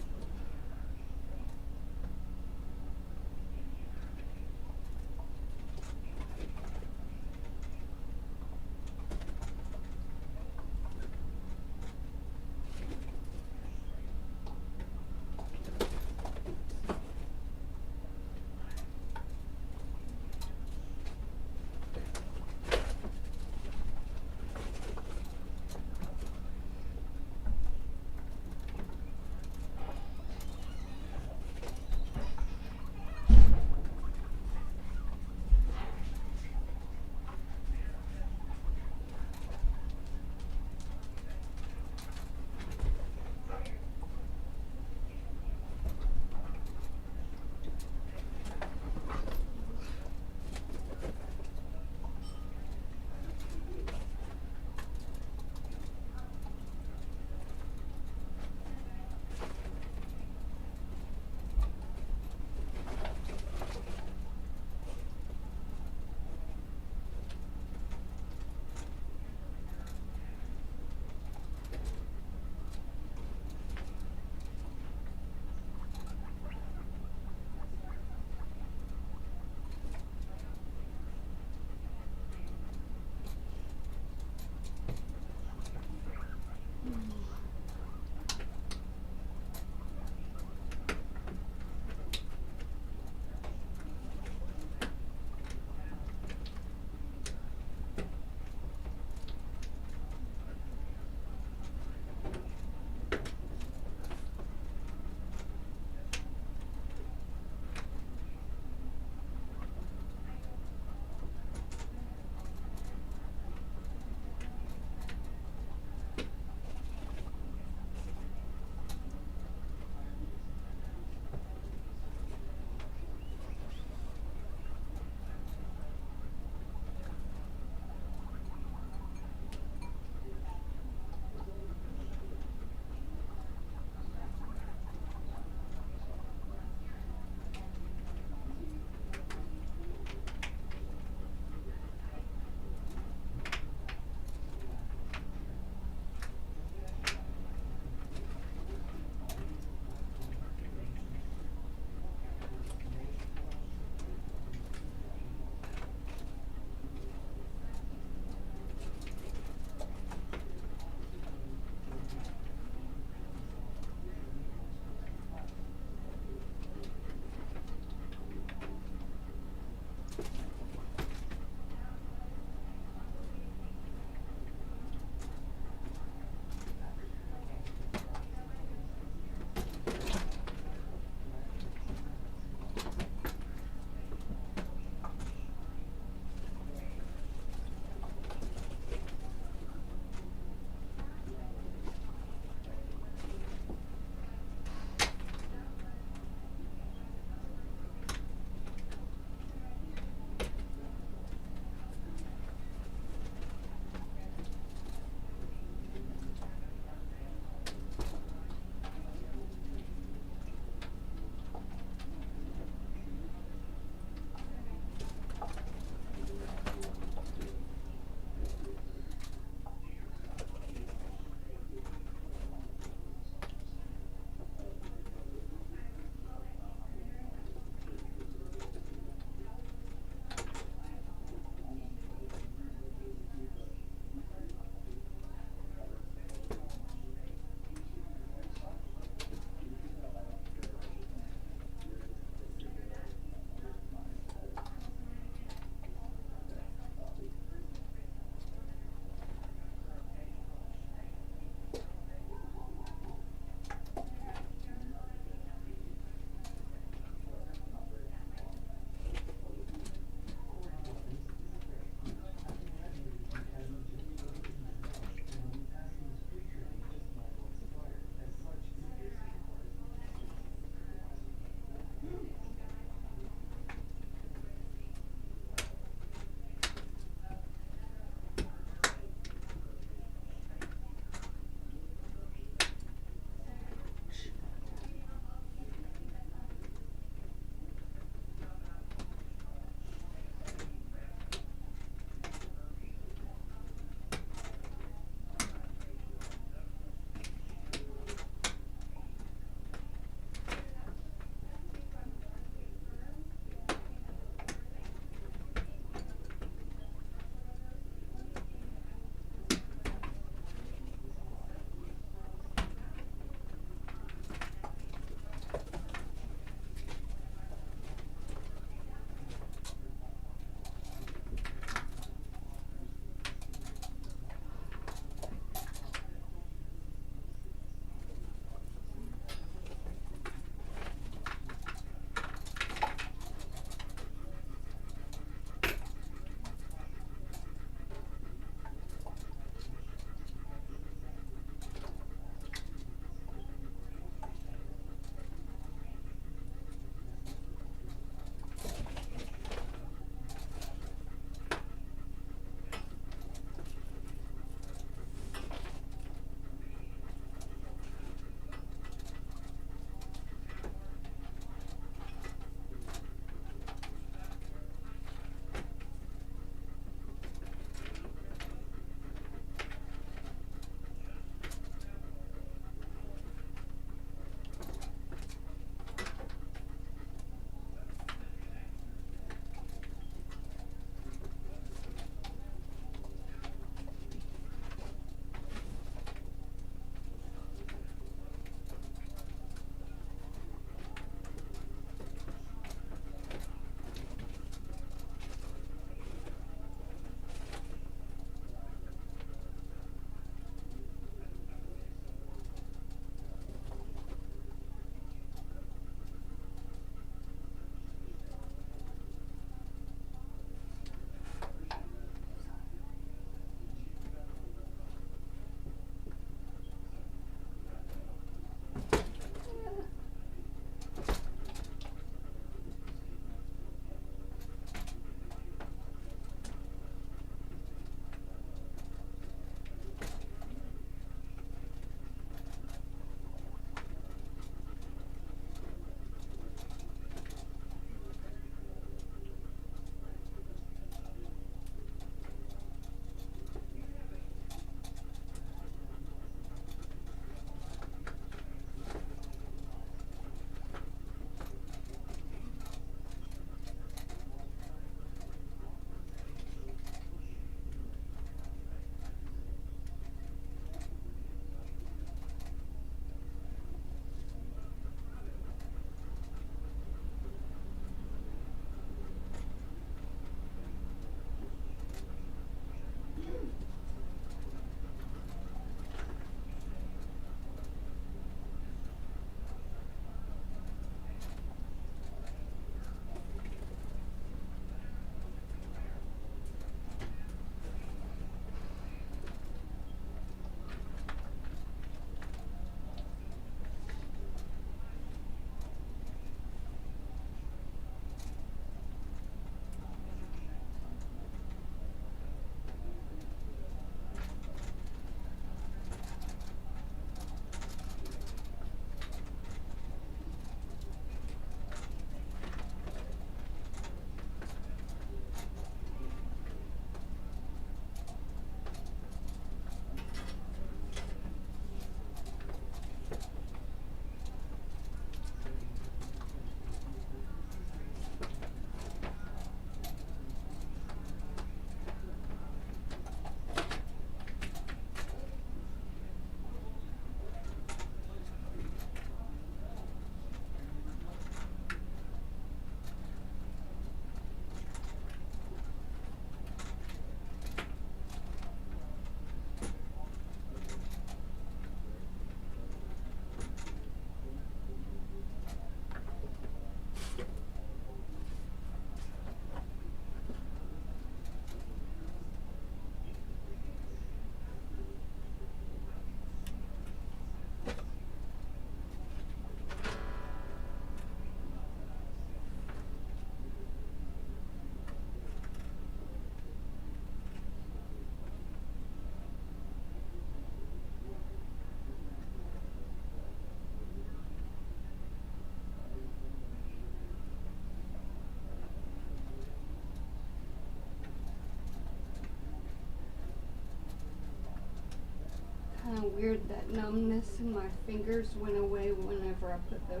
kind of weird that numbness in my fingers went away whenever I put the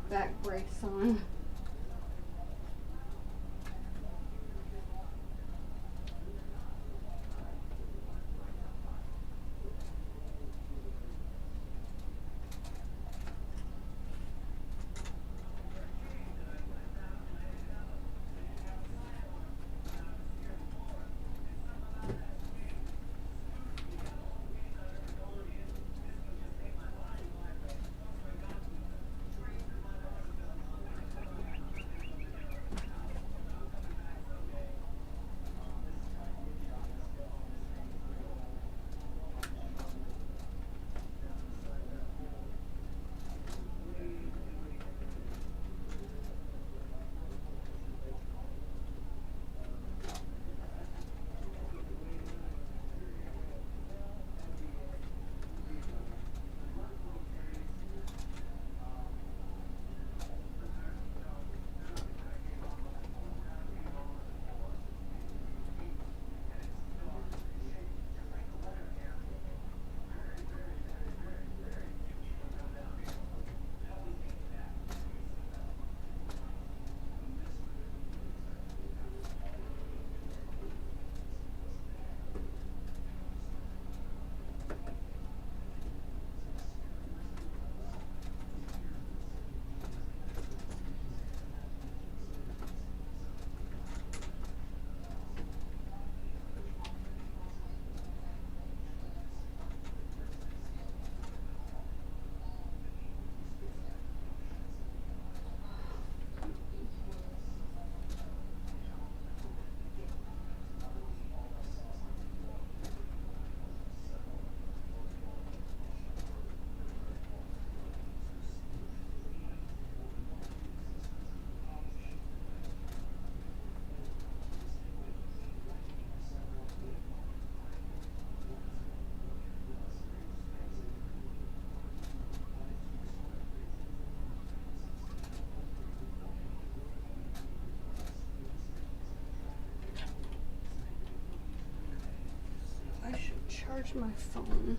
back brace on. I should charge my phone.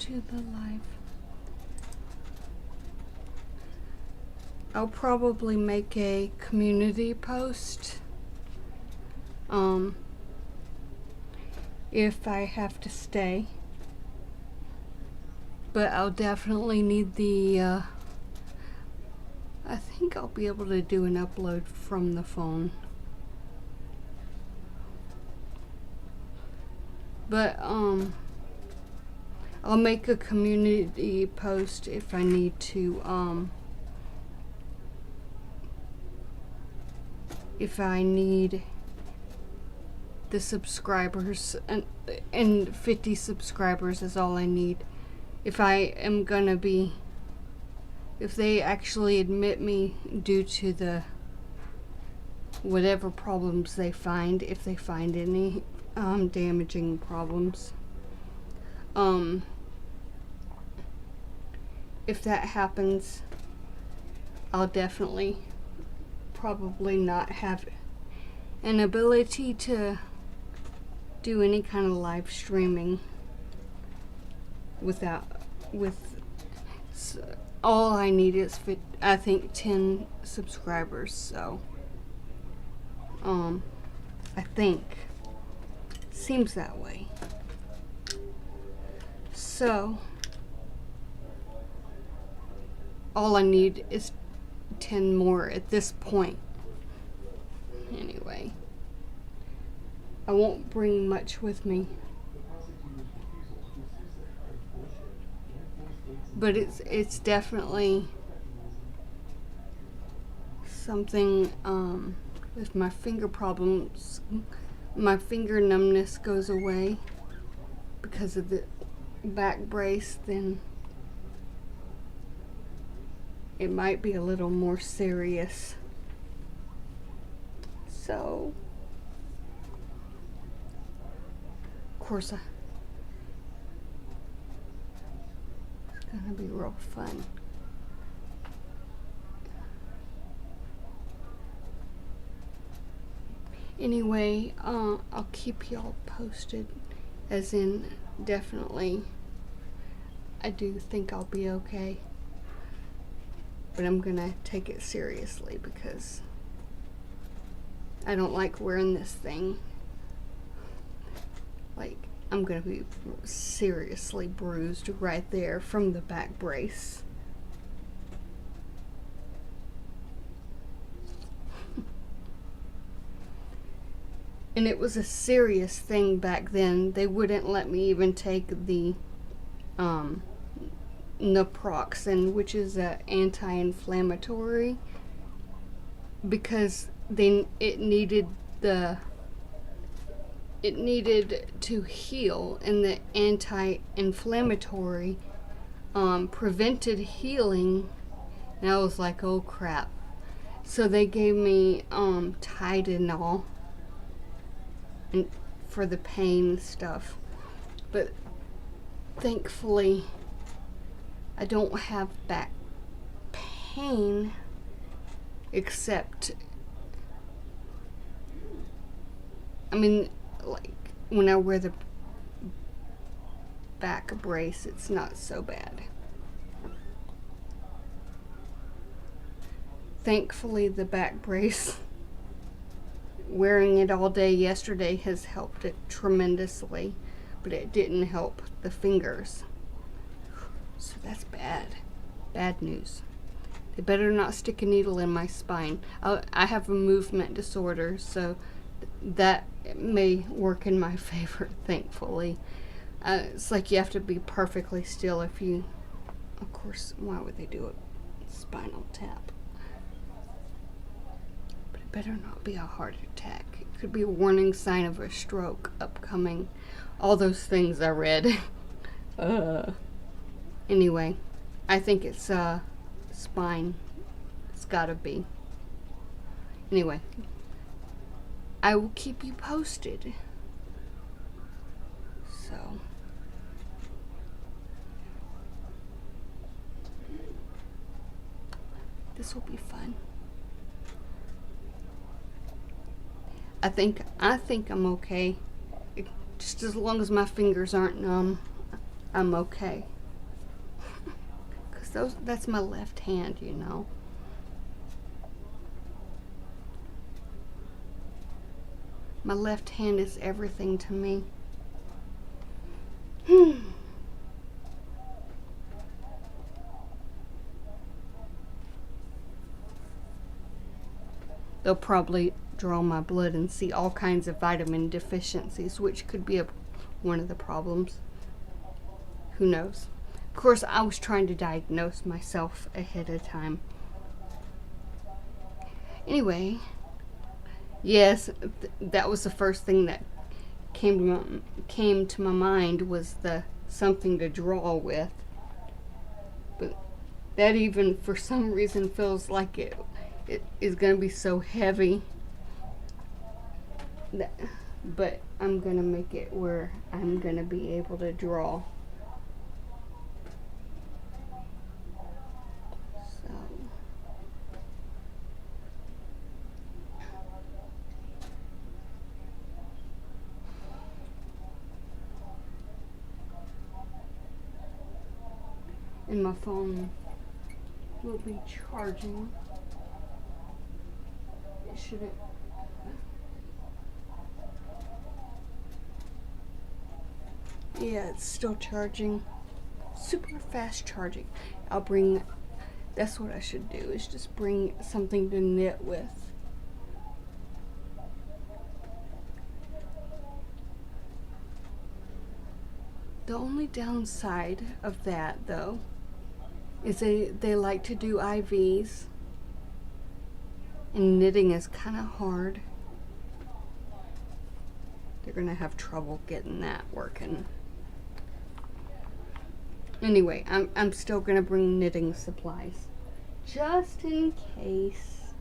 to the live. I'll probably make a community post if I have to stay, but I'll definitely need the I think I'll be able to do an upload from the phone, but I'll make a community post if I need to if I need the subscribers, and 50 subscribers is all I need. If I am gonna be, if they actually admit me due to the whatever problems they find, if they find any damaging problems, if that happens, I'll definitely probably not have an ability to do any kind of live streaming with all I need is I think 10 subscribers, so I think seems that way. So all I need is 10 more at this point. Anyway, I won't bring much with me, but it's definitely something. If my finger problems, my finger numbness goes away because of the back brace, then it might be a little more serious. So, of course, it's gonna be real fun. Anyway, I'll keep y'all posted, as in definitely I do think I'll be okay, but I'm gonna take it seriously because I don't like wearing this thing. Like, I'm gonna be seriously bruised right there from the back brace. And it was a serious thing back then. They wouldn't let me even take the naproxen, which is an anti-inflammatory, because it needed to heal, and the anti-inflammatory prevented healing. And I was like, oh crap. So they gave me Tylenol and for the pain stuff, but thankfully I don't have back pain, except, I mean, like when I wear the back brace, it's not so bad. Thankfully, the back brace, wearing it all day yesterday has helped it tremendously, but it didn't help the fingers. So that's bad. Bad news. They better not stick a needle in my spine. I have a movement disorder, so that may work in my favor, thankfully. It's like you have to be perfectly still if you, of course, why would they do a spinal tap? But it better not be a heart attack. It could be a warning sign of a stroke upcoming. All those things I read. Anyway, I think it's spine. It's gotta be. Anyway, I will keep you posted. So, this will be fun. I think I'm okay. Just as long as my fingers aren't numb, I'm okay. That's my left hand, you know. My left hand is everything to me. They'll probably draw my blood and see all kinds of vitamin deficiencies, which could be one of the problems. Who knows? Of course, I was trying to diagnose myself ahead of time. Anyway, yes, that was the first thing that came to my mind, was the something to draw with. But that even for some reason feels like it is going to be so heavy. But I'm going to make it where I'm going to be able to draw. So and my phone will be charging. It shouldn't. Yeah, it's still charging. Super fast charging. That's what I should do, is just bring something to knit with. The only downside of that, though, is they like to do IVs, and knitting is kind of hard. They're gonna have trouble getting that working. Anyway, I'm still gonna bring knitting supplies, just in case.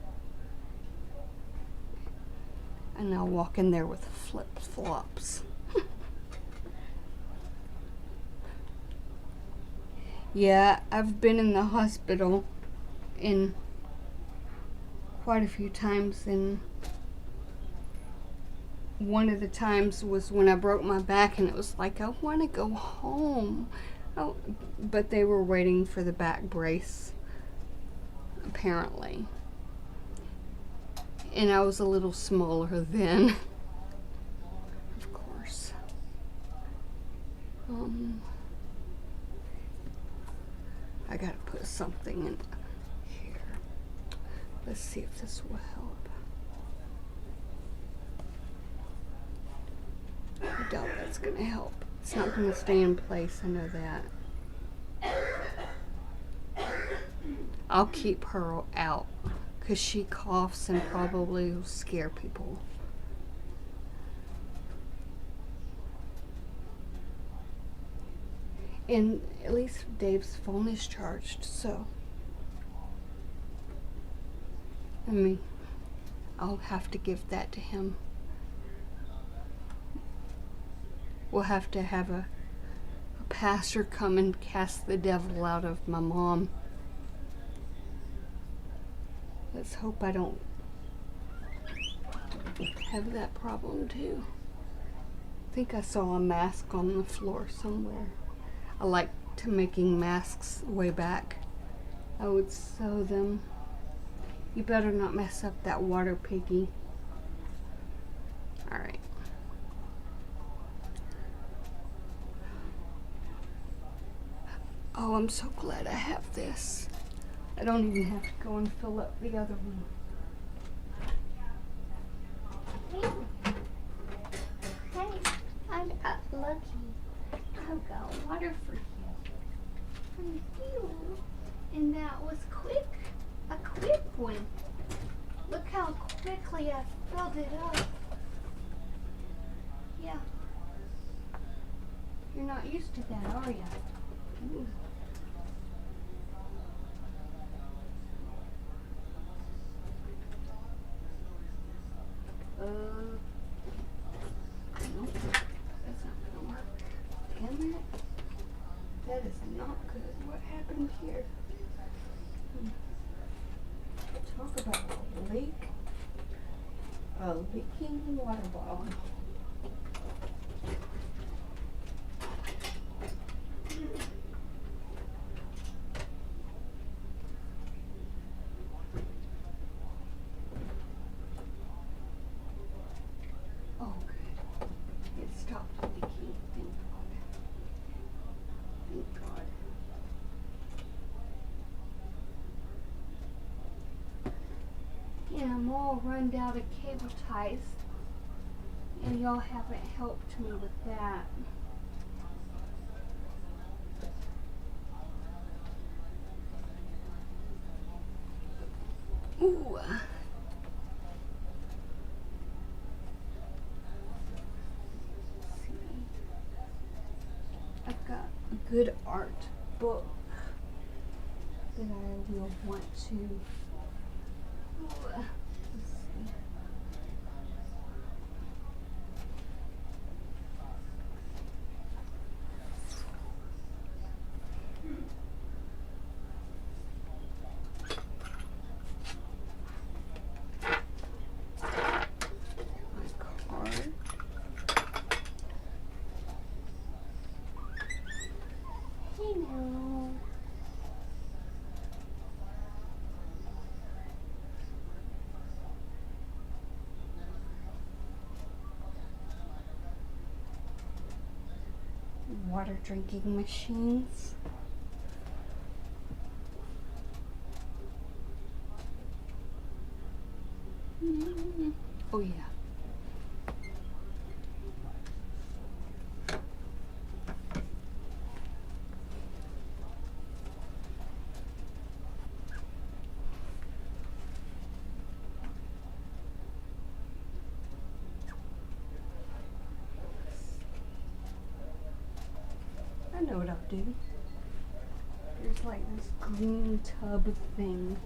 And I'll walk in there with flip-flops. Yeah, I've been in the hospital in quite a few times, and one of the times was when I broke my back, and it was like, I want to go home. Oh, but they were waiting for the back brace, apparently. And I was a little smaller then, of course. I gotta put something in here. Let's see if this will help. I doubt that's gonna help. It's not gonna stay in place, I know that. I'll keep her out, because she coughs and probably will scare people. And at least Dave's phone is charged, so I mean, I'll have to give that to him. We'll have to have a pastor come and cast the devil out of my mom. Let's hope I don't have that problem too. I think I saw a mask on the floor somewhere. I liked making masks way back. I would sew them. You better not mess up that water, Piggy. Alright. Oh, I'm so glad I have this. I don't even have to go and fill up the other one. Hey, I got lucky. I've got water for you. Thank you. And that was quick. A quick one. Look how quickly I filled it up. Yeah. You're not used to that, are you? Ooh. Nope, that's not gonna work. Damn it. That is not good. What happened here? Talk about a leak. A leaking water bottle. Oh, good. It stopped leaking. Thank God. Thank God. Yeah, I'm all run out of cable ties, and y'all haven't helped me with that. Ooh. I've got a good art book that I will want to. Let's see. My card. Hey now. Water drinking machines. Oh yeah. I know what I'll do. There's like this green tub thing.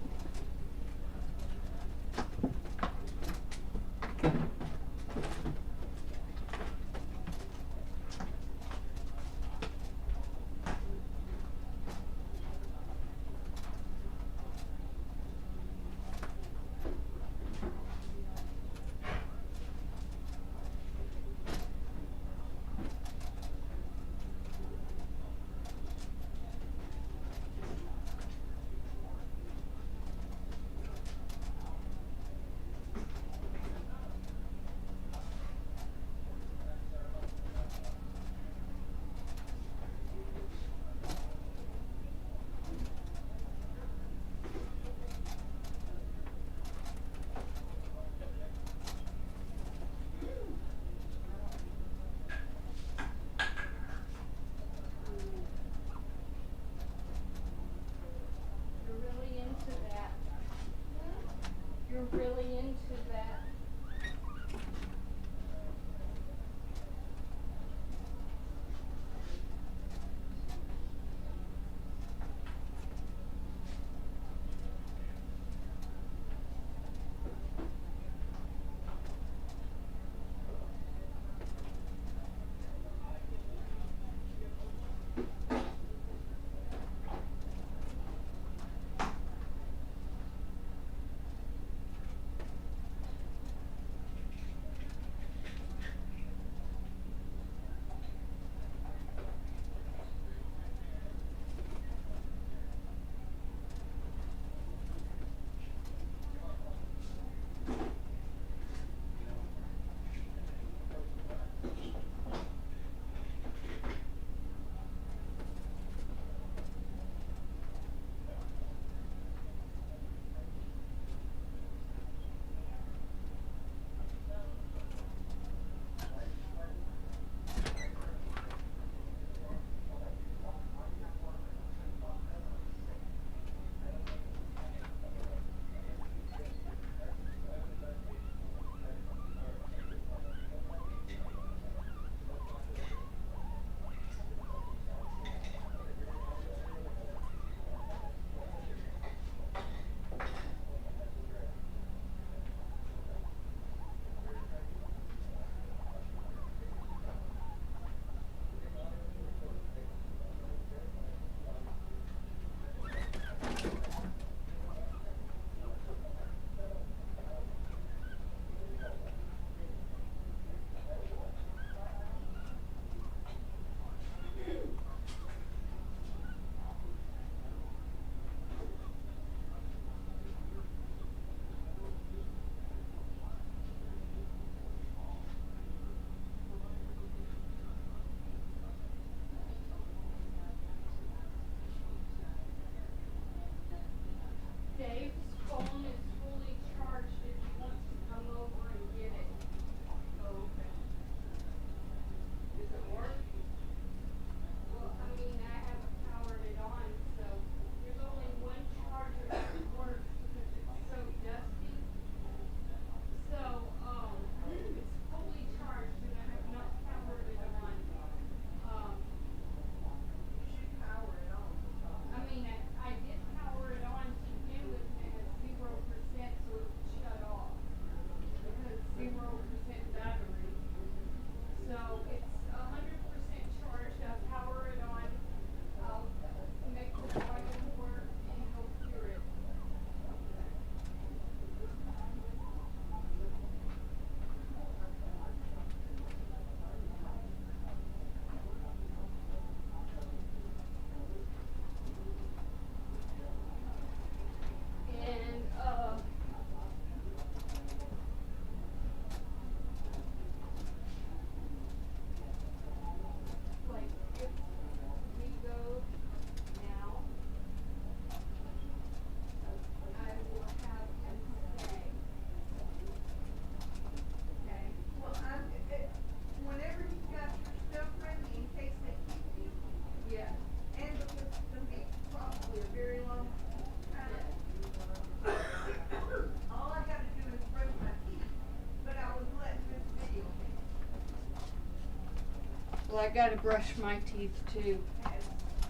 I gotta brush my teeth too.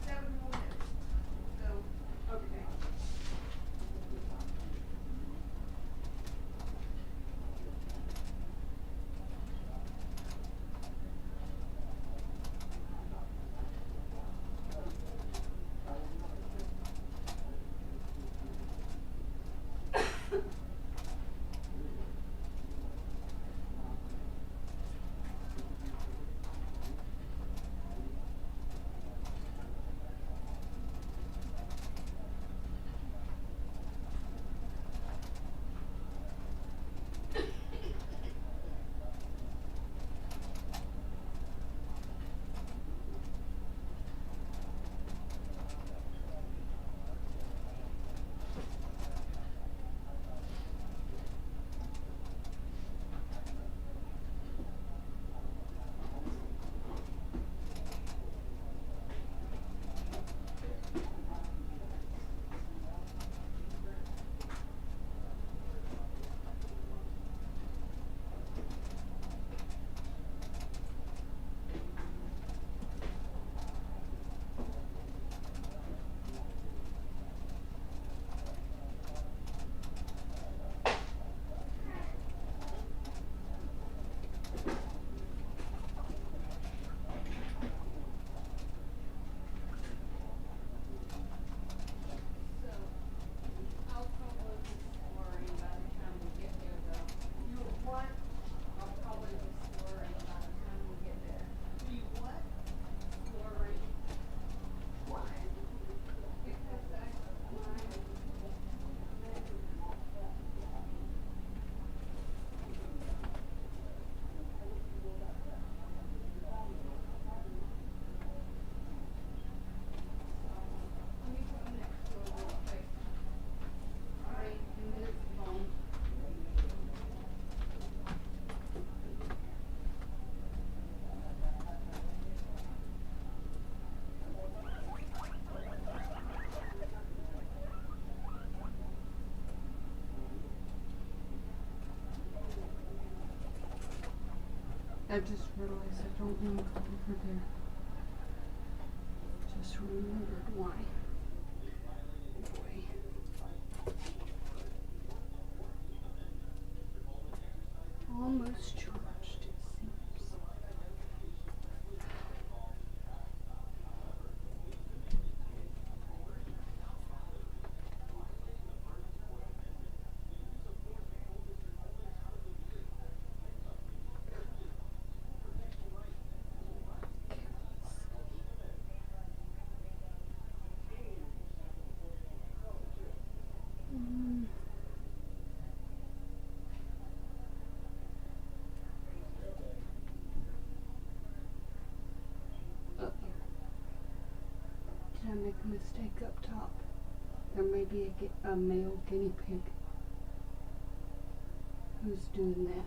7 more minutes. So, okay. I just realized I don't know over there. Just remembered why. Boy. Almost charged, it seems. Did I make a mistake up top? There may be a male guinea pig who's doing that.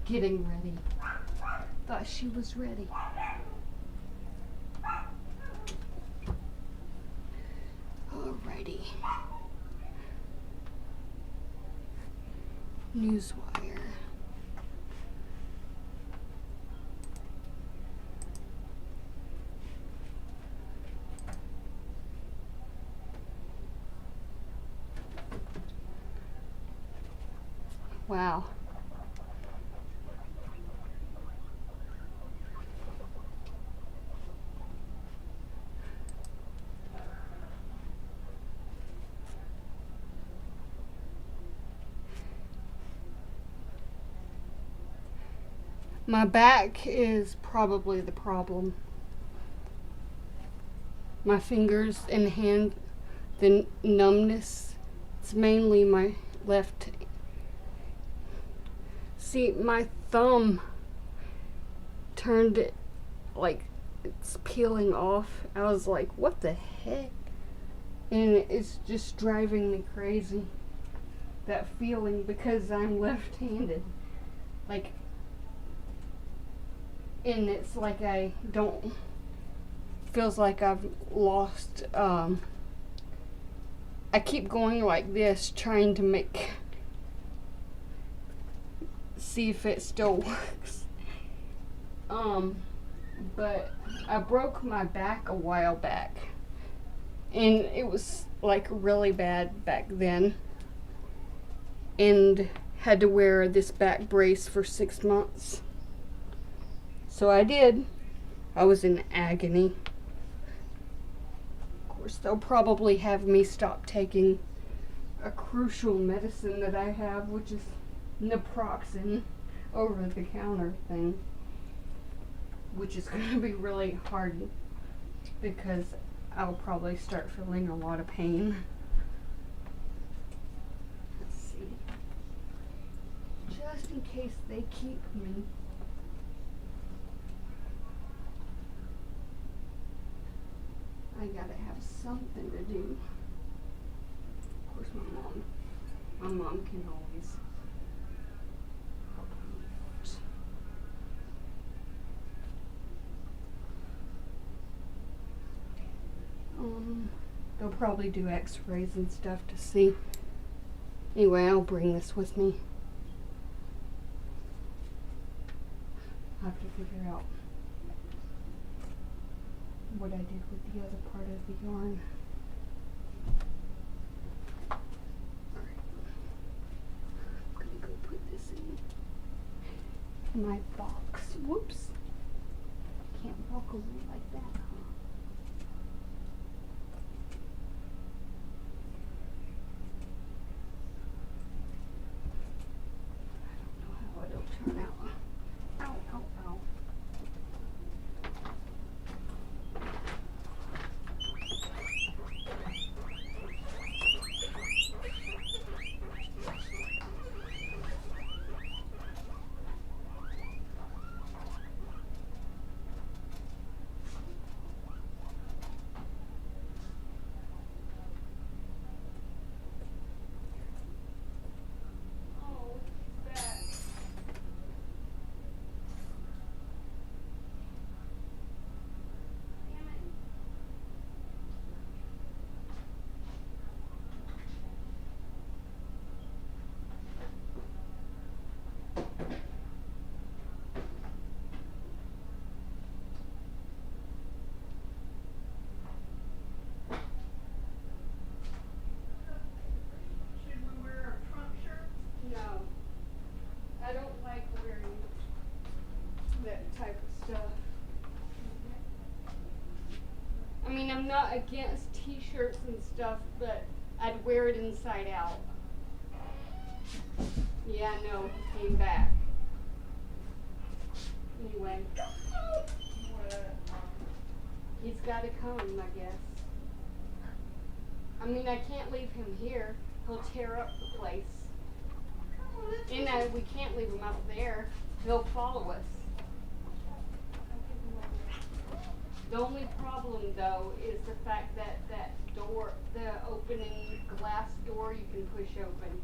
getting ready. Thought she was ready. Alrighty. Newswire. Wow. My back is probably the problem. My fingers and hand, the numbness, it's mainly my left. See, my thumb turned it like it's peeling off. I was like, what the heck? And it's just driving me crazy, that feeling, because I'm left-handed. Like, and it's like I don't, feels like I've lost, I keep going like this, trying to see if it still works. But I broke my back a while back, and it was like really bad back then, and had to wear this back brace for 6 months. So I did. I was in agony. Of course, they'll probably have me stop taking a crucial medicine that I have, which is naproxen, over-the-counter thing, which is going to be really hard because I'll probably start feeling a lot of pain. Let's see. Just in case they keep me. I gotta have something to do. Of course, my mom can always help me out. They'll probably do x-rays and stuff to see. Anyway, I'll bring this with me. I'll have to figure out what I did with the other part of the yarn. Alright. I'm gonna go put this in my box. Whoops. Can't walk away like that, huh? I don't know how it'll turn out. Ow, ow, ow. I mean, I'm not against t-shirts and stuff, but I'd wear it inside out. Yeah, no, he came back. Anyway. He's got to come, I guess. I mean, I can't leave him here. He'll tear up the place. And we can't leave him out there. He'll follow us. The only problem, though, is the fact that that door, the opening glass door, you can push open.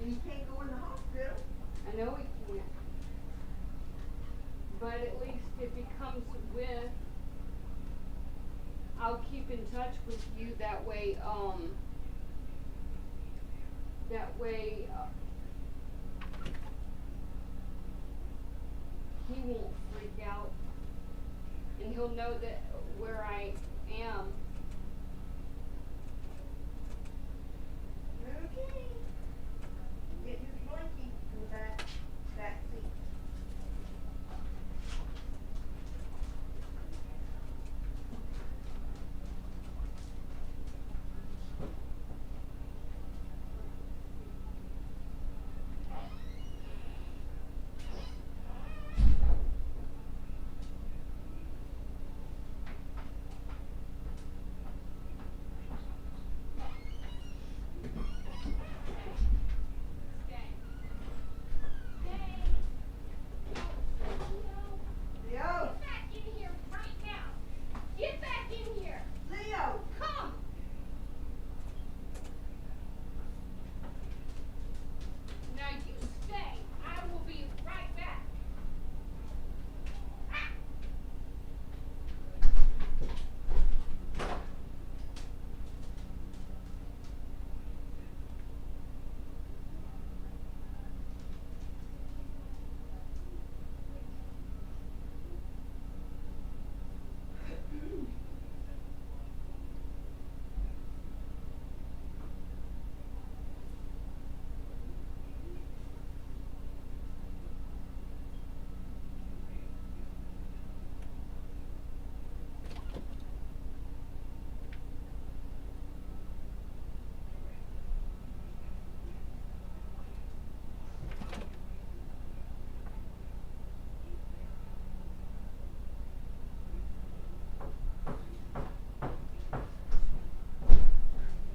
And you can't go in the hospital. I know he can't. But at least if he comes with, I'll keep in touch with you. That way, he won't freak out. And he'll know that where I am. Okay. Get his blankie in the back seat. Leo! Get back in here right now. Get back in here. Leo! Come. Now you stay. I will be right back.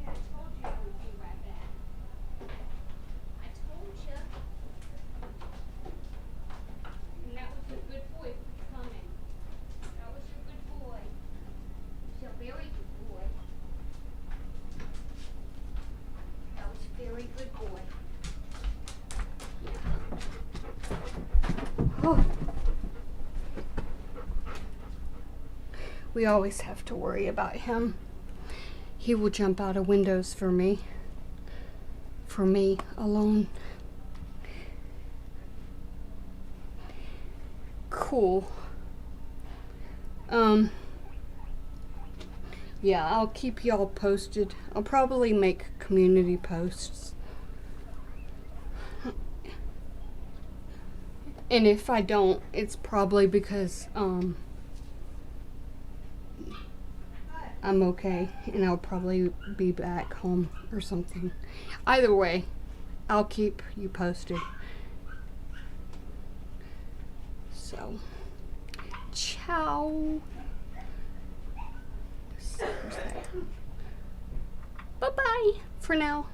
Yeah, I told you I would be right back. I told you. And that was a good boy for coming. That was a good boy. He's a very good boy. That was a very good boy. Oh. We always have to worry about him. He will jump out of windows for me. For me alone. Cool. Yeah, I'll keep y'all posted. I'll probably make community posts. And if I don't, it's probably because I'm okay and I'll probably be back home or something. Either way, I'll keep you posted. So, ciao. Bye-bye for now.